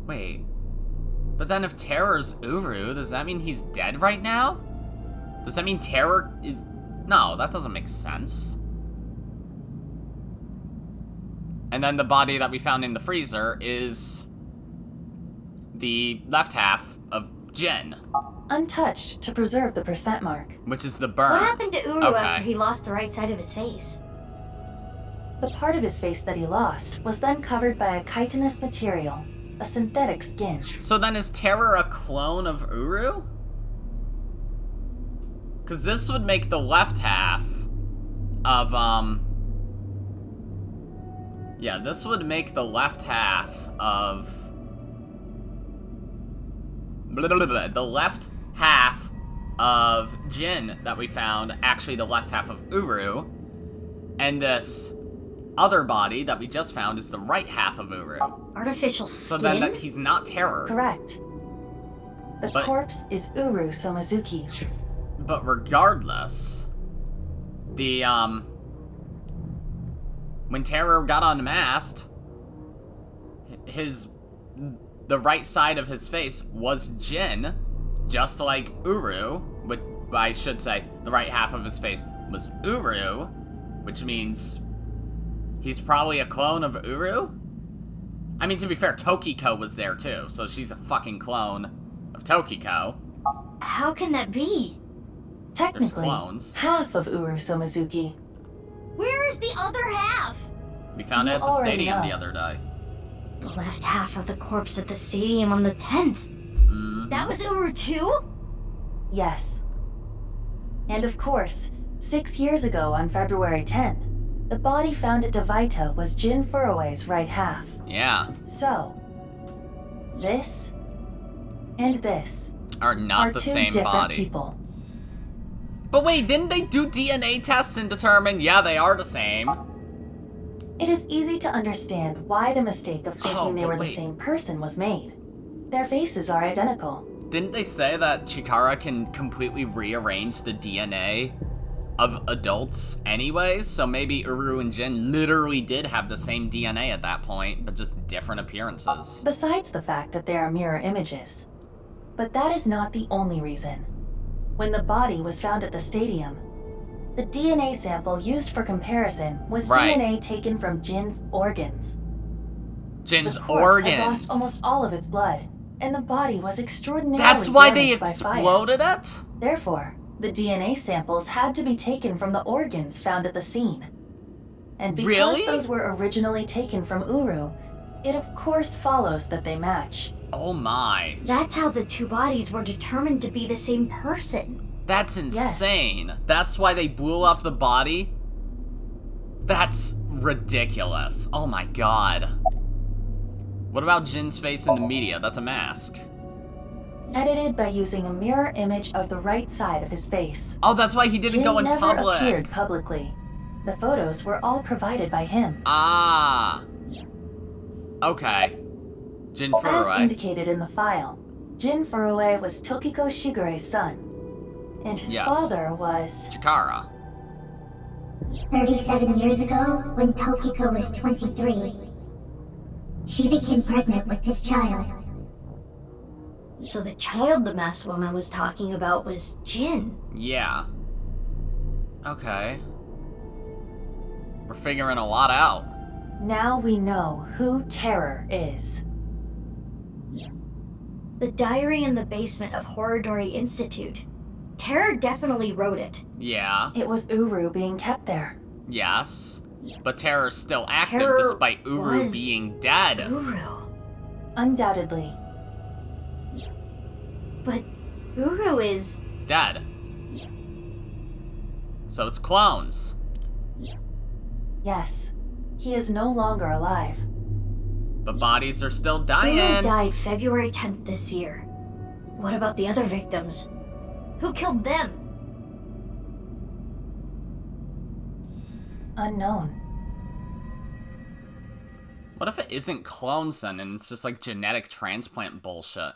Wait. But then if Terror's Uru, does that mean he's dead right now? Does that mean Terror is... No, that doesn't make sense. And then the body that we found in the freezer is the left half of Jin. Untouched to preserve the percent mark. Which is the burn. What happened to Uru after he lost the right side of his face? The part of his face that he lost was then covered by a chitinous material, a synthetic skin. So then is Terror a clone of Uru? Because this would make the left half of, yeah, this would make the left half of... the left half of Jin that we found actually the left half of Uru. And this other body that we just found is the right half of Uru. Artificial skin? So then he's not Terror. Correct. The corpse is Uru Somazuki. But regardless, the, when Terror got unmasked, the right side of his face was Jin, just like Uru, but I should say the right half of his face was Uru, which means he's probably a clone of Uru? I mean, to be fair, Tokiko was there too, so she's a fucking clone of Tokiko. How can that be? Technically, clones. half of Uru Mizuki. Where is the other half? We found it at the stadium the other day. The left half of the corpse at the stadium on the 10th. That was Uru too? Yes. And of course, 6 years ago on February 10th, the body found at Devaita was Jin Furue's right half. Yeah. So, this and this are not the same body. People. But wait, didn't they do DNA tests and determine, yeah, they are the same? It is easy to understand why the mistake of thinking they were the same person was made. Their faces are identical. Didn't they say that Chikara can completely rearrange the DNA of adults anyways? So maybe Uru and Jin literally did have the same DNA at that point, but just different appearances. Besides the fact that they are mirror images. But that is not the only reason. When the body was found at the stadium, the DNA sample used for comparison was DNA taken from Jin's organs. Jin's the corpse organs? had lost almost all of its blood, and the body was extraordinarily That's why they damaged by exploded fire. it? Therefore, the DNA samples had to be taken from the organs found at the scene. And because those were originally taken from Uru, it of course follows that they match. Oh my. That's how the two bodies were determined to be the same person. That's insane. Yes. That's why they blew up the body? That's ridiculous. Oh my god. What about Jin's face in the media? That's a mask. Edited by using a mirror image of the right side of his face. Oh, that's why he didn't go in never public. Appeared publicly. The photos were all provided by him. Ah. Okay. Jin Furue. As indicated in the file, Jin Furue was Tokiko Shigure's son. And his father was... Chikara. 37 years ago, when Tokiko was 23, she became pregnant with this child. So the child the masked woman was talking about was Jin. Yeah. Okay. We're figuring a lot out. Now we know who Terror is. The diary in the basement of Horodori Institute. Terror definitely wrote it. Yeah. It was Uru being kept there. Yes. But Terror's still active despite Uru being dead. Uru. Undoubtedly. But Uru is... dead. So it's clones. Yes. He is no longer alive. But bodies are still dying. Uru died February 10th this year. What about the other victims? Who killed them? Unknown. What if it isn't clones then and it's just like genetic transplant bullshit?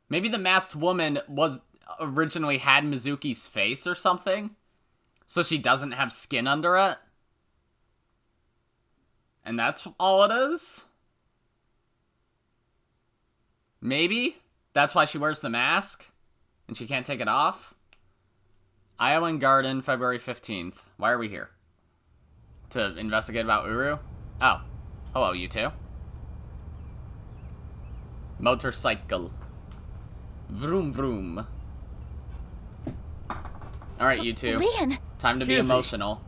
Maybe the masked woman was originally had Mizuki's face or something? So she doesn't have skin under it? And that's all it is? Maybe? That's why she wears the mask? And she can't take it off? Iowan Garden, February 15th. Why are we here? To investigate about Uru? Oh. Hello, you two. Motorcycle. Vroom vroom. Alright, you two. Lien! Time to be emotional.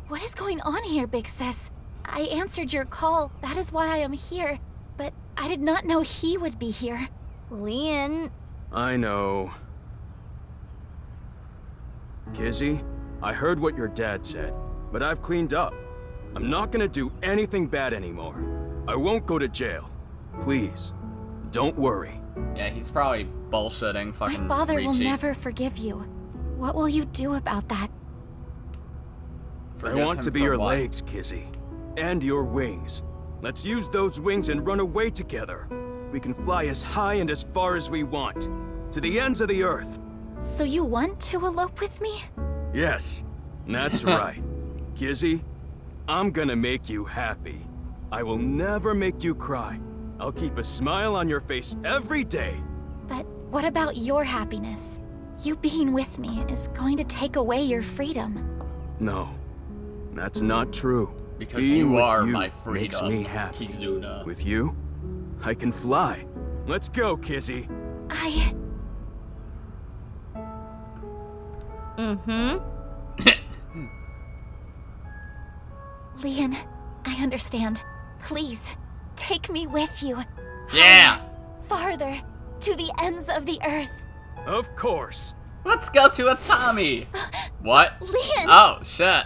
What is going on here, Big Sis? I answered your call. That is why I am here. But I did not know he would be here. Lien... I know. Kizzy, I heard what your dad said, but I've cleaned up. I'm not gonna do anything bad anymore. I won't go to jail. Please, don't worry. Yeah, he's probably bullshitting fucking My father will Ryuki. never forgive you. What will you do about that? I want to be your legs, Kizzy. And your wings. Let's use those wings and run away together. We can fly as high and as far as we want. To the ends of the earth. So you want to elope with me? Yes, that's right. Kizzy, I'm gonna make you happy. I will never make you cry. I'll keep a smile on your face every day. But what about your happiness? You being with me is going to take away your freedom. No, that's not true. Because Being you with are you my freedom, makes me happy. Kizuna. With you, I can fly. Let's go, Kizzy. Lien, I understand. Please, take me with you. Yeah! Farther, to the ends of the earth. Of course. Let's go to Atami! What? Lien! Oh, shit.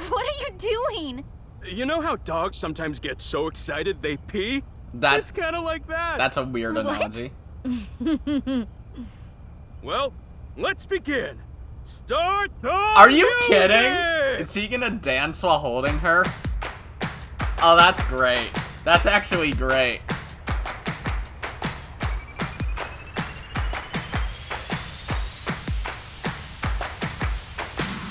What are you doing? You know how dogs sometimes get so excited they pee? It's kind of like that. That's a weird analogy. Well, let's begin. Start the Are you music! kidding? Is he gonna dance while holding her? Oh, that's great. That's actually great.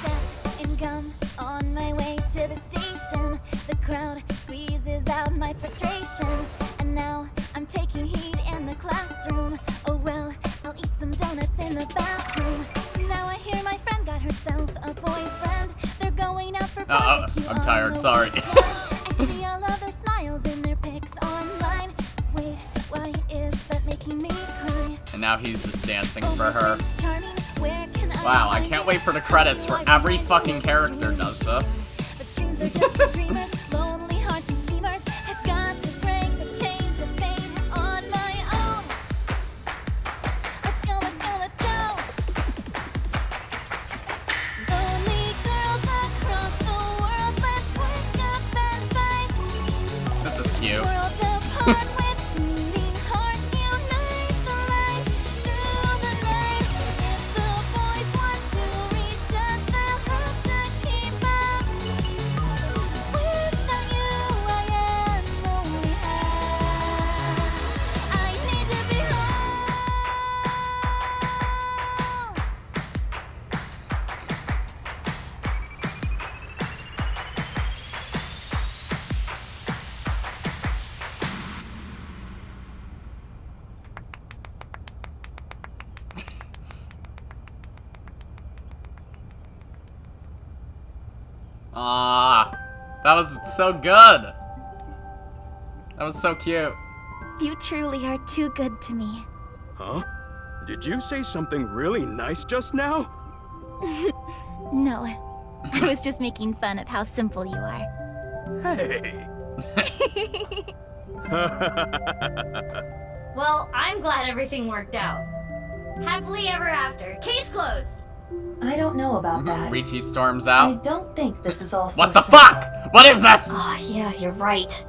Step and gum on my way to the station. The crowd squeezes out my frustration. And now I'm taking heat in the classroom. Oh well, I'll eat some donuts in the bathroom. Now I hear my friend got herself a boyfriend. They're going out for barbecue. I'm tired, sorry. I see all of their smiles in their pics online. Wait, why is that making me cry? And now he's just dancing for her. Prince Charming, where can Wow, I can't wait for the credits where every fucking character does this. But dreams are just for dreamers, lonely hearts and schemers. I've got to break the chains of fate on my own. Let's go, let's go, let's go. Lonely girls across the world, let's wake up and fight. This is cute. Worlds apart with beating hearts, unite the light through the night. If the boys want to reach us, they'll have to keep up. Without you, I am lonely. I need to be home. Ah, that was so good. That was so cute. You truly are too good to me. Huh? Did you say something really nice just now? No, I was just making fun of how simple you are. Hey. Well, I'm glad everything worked out. Happily ever after. Case closed. I don't know about that. Ryuki storms I out. don't think this is all so What the simple. fuck? What is this? Oh, yeah, you're right.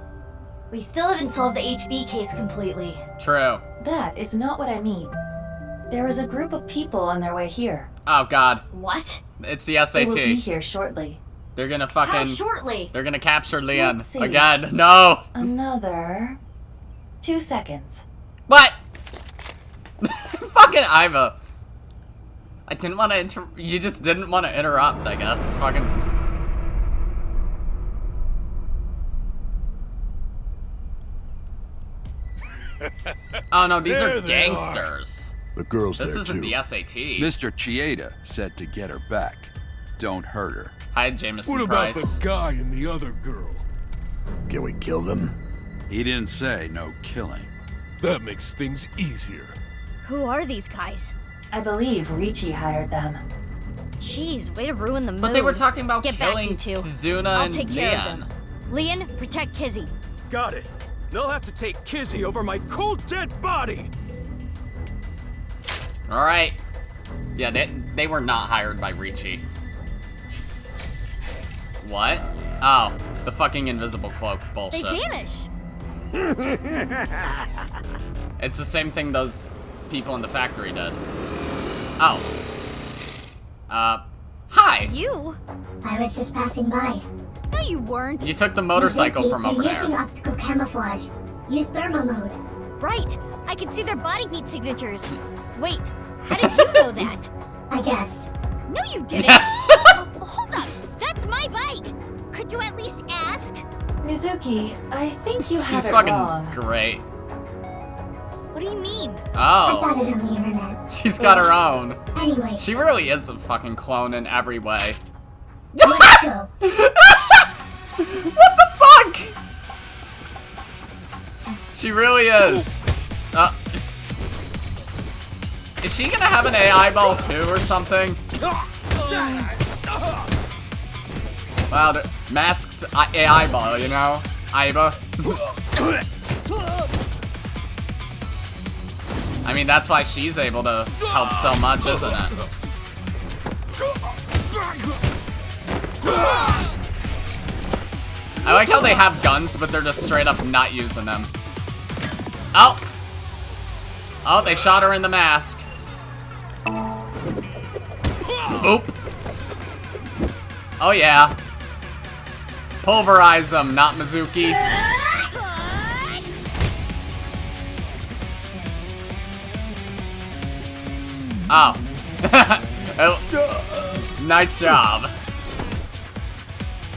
We still haven't solved the HB case completely. True. That is not what I mean. There is a group of people on their way here. Oh god. What? It's the They will be SAT. here shortly. They're gonna How fucking... shortly? They're gonna capture Lien. Let's see. Again. No! Another 2 seconds. What? Fucking Aiba. I didn't want to you just didn't want to interrupt, I guess. Fucking... Oh no, these are gangsters. The girl's This there isn't too. the SAT. Mr. Chieda said to get her back. Don't hurt her. Hi, Jameson What about Price. the guy and the other girl? Can we kill them? He didn't say no killing. That makes things easier. Who are these guys? I believe Ryuki hired them. Jeez, way to ruin the mood. But they were talking about Get back, killing you two. Kizuna I'll and take care of Lien. them. Lien, protect Kizzy. Got it. They'll have to take Kizzy over my cold dead body. Alright. Yeah, they were not hired by Ryuki. What? Oh, the fucking invisible cloak bullshit. They vanished. It's the same thing those people in the factory did. Oh. Hi! You? I was just passing by. No, you weren't. You took the motorcycle Mizuki, from over they're using there. optical camouflage. Use thermo mode. Right. I can see their body heat signatures. Wait, how did you know that? I guess. No, you didn't. Oh, hold up. That's my bike. Could you at least ask? Mizuki, I think you have She's it fucking wrong. great. What do you mean? I Oh. got it on the internet. She's got her own. Anyway, She really is a fucking clone in every way. let's go. What the fuck? She really is. Is she gonna have an AI ball too or something? Wow, the masked AI ball, you know? Aiba. I mean, that's why she's able to help so much, isn't it? I like how they have guns, but they're just straight up not using them. Oh! Oh, they shot her in the mask. Boop. Oh yeah. Pulverize them, not Mizuki. Oh. Oh. Nice job.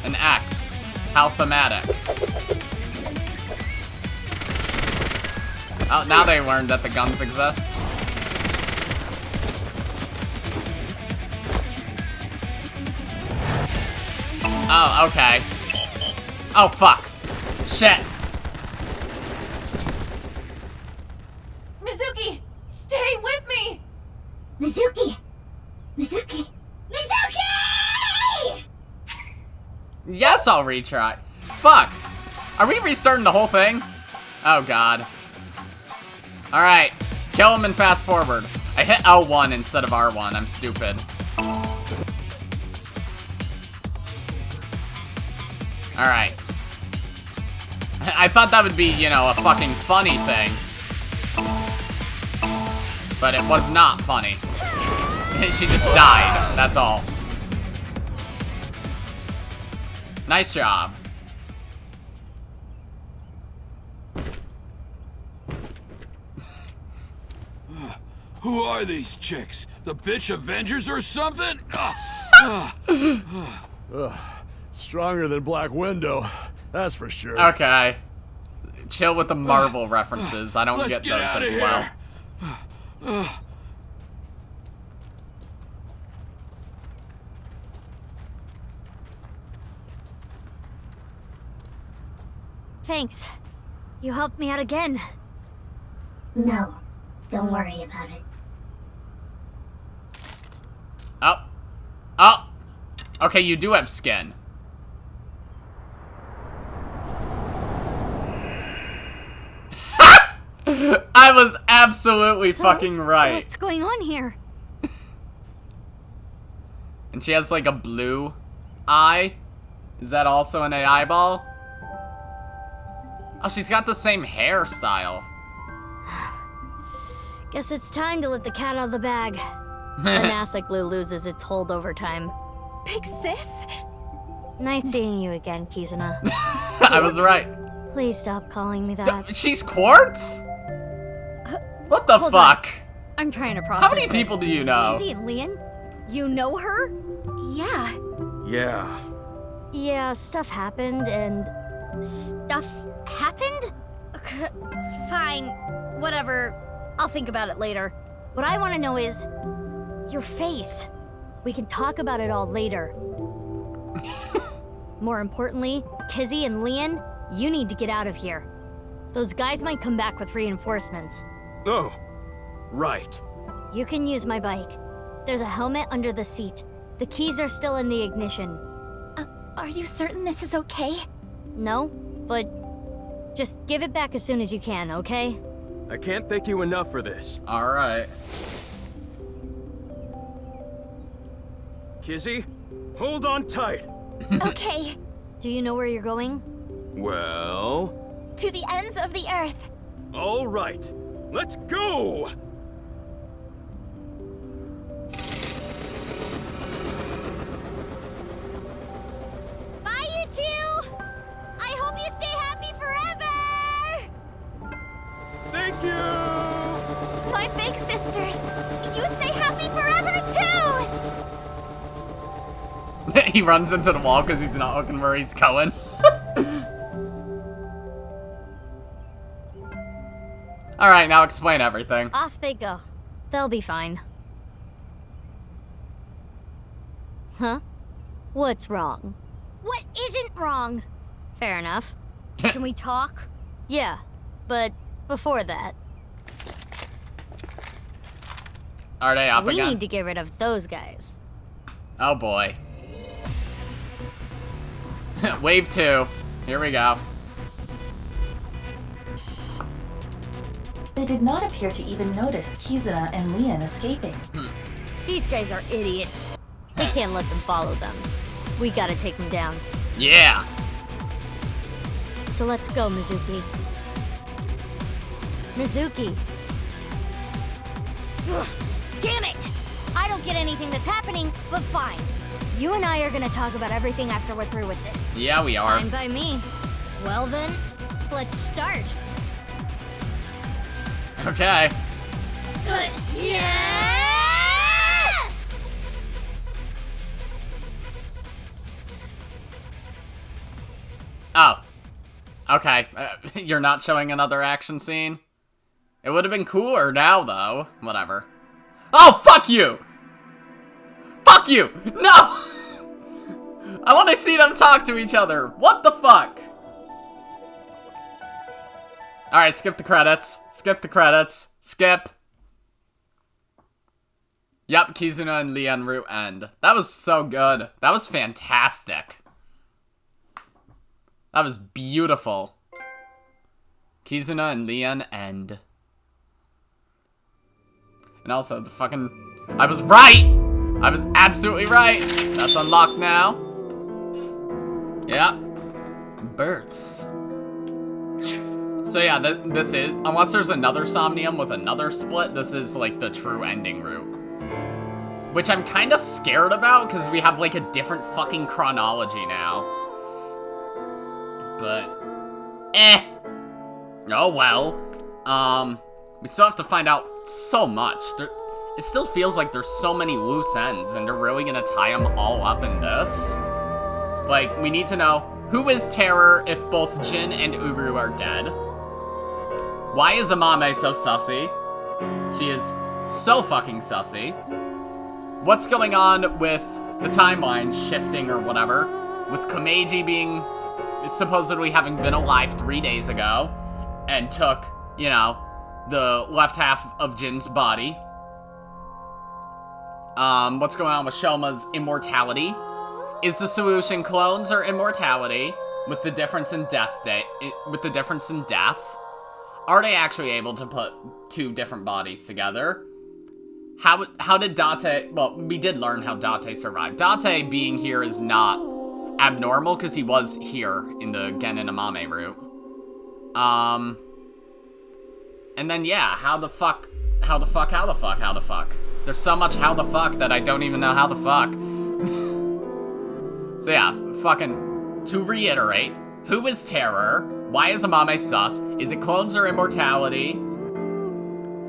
An axe. How thematic. Oh, now they learned that the guns exist. Oh, okay. Oh, fuck. Shit. Mizuki, stay with me! Mizuki! Mizuki! Mizuki! Yes, I'll retry. Fuck. Are we restarting the whole thing? Oh, God. Alright. Kill him and fast forward. I hit L1 instead of R1. I'm stupid. Alright. I thought that would be, you know, a fucking funny thing. But it was not funny. She just died. That's all. Nice job. Who are these chicks? The bitch Avengers or something? Stronger than Black Widow, that's for sure. Okay. Chill with the Marvel references. I don't get those as well. Thanks. You helped me out again. No, don't worry about it. Oh. Oh. Okay, you do have skin. I was absolutely fucking right. What's going on here? And she has like a blue eye. Is that also an AI ball? Oh, she's got the same hairstyle. Guess it's time to let the cat out of the bag. The Nasik glue loses its hold over time. Big sis? Nice seeing you again, Kizuna. I was right. Please stop calling me that. She's quartz? What the Hold fuck? I'm trying to process How many people do you know? Kizzy and Lien? You know her? Yeah. Yeah. Yeah, stuff happened and... Stuff happened? Fine. Whatever. I'll think about it later. What I want to know is... your face. We can talk about it all later. More importantly, Kizzy and Lien, you need to get out of here. Those guys might come back with reinforcements. Oh, right. You can use my bike. There's a helmet under the seat. The keys are still in the ignition. Are you certain this is okay? No, but just give it back as soon as you can, okay? I can't thank you enough for this. Alright. Kizzy, hold on tight. Okay. Do you know where you're going? Well... To the ends of the earth. All right. Let's go! Bye, you two! I hope you stay happy forever! Thank you! My big sisters. You stay happy forever, too! He runs into the wall because he's not looking where he's going. Alright, now explain everything. Off they go. They'll be fine. Huh? What's wrong? What isn't wrong? Fair enough. Can we talk? Yeah, but before that... Are they up again? We need to get rid of those guys. Oh boy. Wave 2. Here we go. They did not appear to even notice Kizuna and Lien escaping. These guys are idiots. They can't let them follow them. We gotta take them down. Yeah. So let's go, Mizuki. Mizuki. Ugh, damn it! I don't get anything that's happening, but fine. You and I are gonna talk about everything after we're through with this. Yeah, we are. Fine by me. Well then, let's start. Okay. Yeah! Oh. Okay. You're not showing another action scene? It would have been cooler now, though. Whatever. Oh, fuck you! Fuck you! No! I want to see them talk to each other. What the fuck? Alright, skip the credits. Skip the credits. Skip. Yep, Kizuna and Lien route end. That was so good. That was fantastic. That was beautiful. Kizuna and Lien end. And also, the fucking... I was right! I was absolutely right! That's unlocked now. Yep. Births. So yeah, this is... Unless there's another Somnium with another split, this is, like, the true ending route. Which I'm kind of scared about, because we have, like, a different fucking chronology now. But... Oh well. We still have to find out so much. It still feels like there's so many loose ends, and they're really gonna tie them all up in this. Like, we need to know who is Terror if both Jin and Uru are dead. Why is Amame so sussy? She is so fucking sussy. What's going on with the timeline shifting or whatever? With Komeiji being supposedly having been alive 3 days ago and took, you know, the left half of Jin's body. What's going on with Shoma's immortality? Is the solution clones or immortality with the difference in death Are they actually able to put two different bodies together? How did Date... Well, we did learn how Date survived. Date being here is not abnormal, because he was here in the Gen and Amame route. And then, yeah, how the fuck? There's so much how the fuck that I don't even know how the fuck. So yeah, fucking... To reiterate, who is Terror? Why is Amame sus? Is it clones or immortality?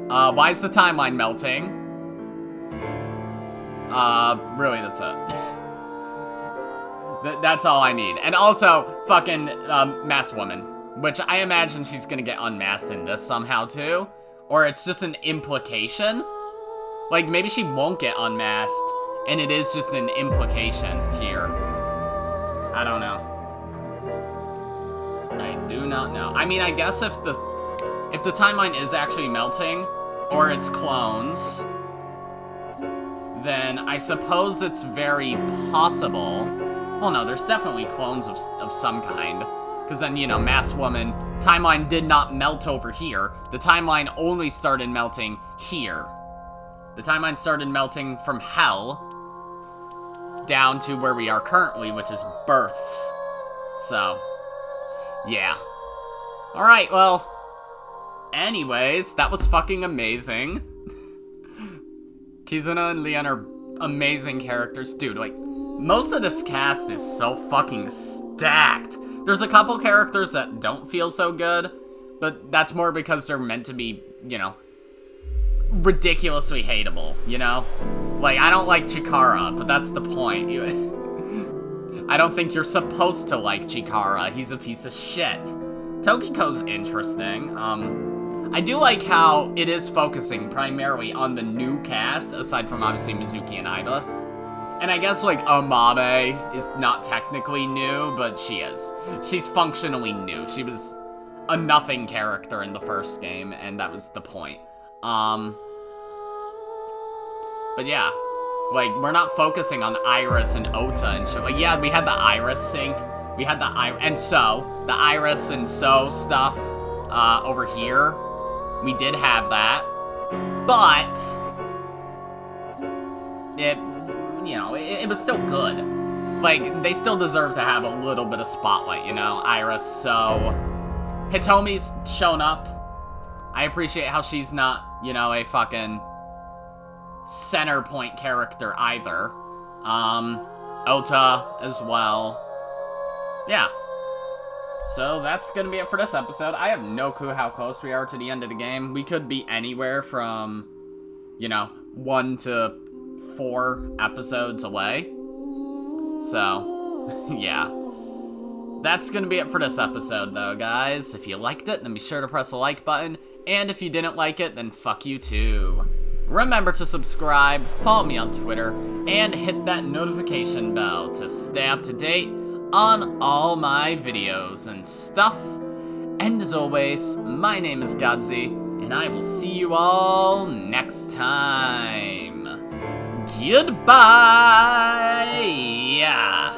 Why is the timeline melting? Really, that's it. That's all I need. And also, fucking, masked woman. Which I imagine she's gonna get unmasked in this somehow, too. Or it's just an implication. Like, maybe she won't get unmasked, and it is just an implication here. I don't know. I do not know. I mean, I guess if the timeline is actually melting, or it's clones, then I suppose it's very possible. Well, no, there's definitely clones of some kind. Because then, you know, masked woman, timeline did not melt over here. The timeline only started melting here. The timeline started melting from hell down to where we are currently, which is births. So, yeah. Alright, well, anyways, that was fucking amazing. Kizuna and Lien are amazing characters. Dude, like, most of this cast is so fucking stacked. There's a couple characters that don't feel so good, but that's more because they're meant to be, you know, ridiculously hateable, you know? Like, I don't like Chikara, but that's the point. I don't think you're supposed to like Chikara. He's a piece of shit. Tokiko's interesting. I do like how it is focusing primarily on the new cast, aside from obviously Mizuki and Aiba. And I guess, like, Amame is not technically new, but she is. She's functionally new. She was a nothing character in the first game, and that was the point. But yeah, like, we're not focusing on Iris and Ota and shit. Like, yeah, we had the Iris sync. We had the the Iris and So stuff, over here. We did have that. But it, you know, it was still good. Like, they still deserve to have a little bit of spotlight, you know? Iris, So. Hitomi's shown up. I appreciate how she's not, you know, a fucking center point character either. Ota as well. Yeah. So that's gonna be it for this episode. I have no clue how close we are to the end of the game. We could be anywhere from, you know, 1 to 4 episodes away. So, yeah. That's gonna be it for this episode, though, guys. If you liked it, then be sure to press the like button. And if you didn't like it, then fuck you too. Remember to subscribe, follow me on Twitter, and hit that notification bell to stay up to date on all my videos and stuff. And as always, my name is Godzi, and I will see you all next time. Goodbye! Yeah.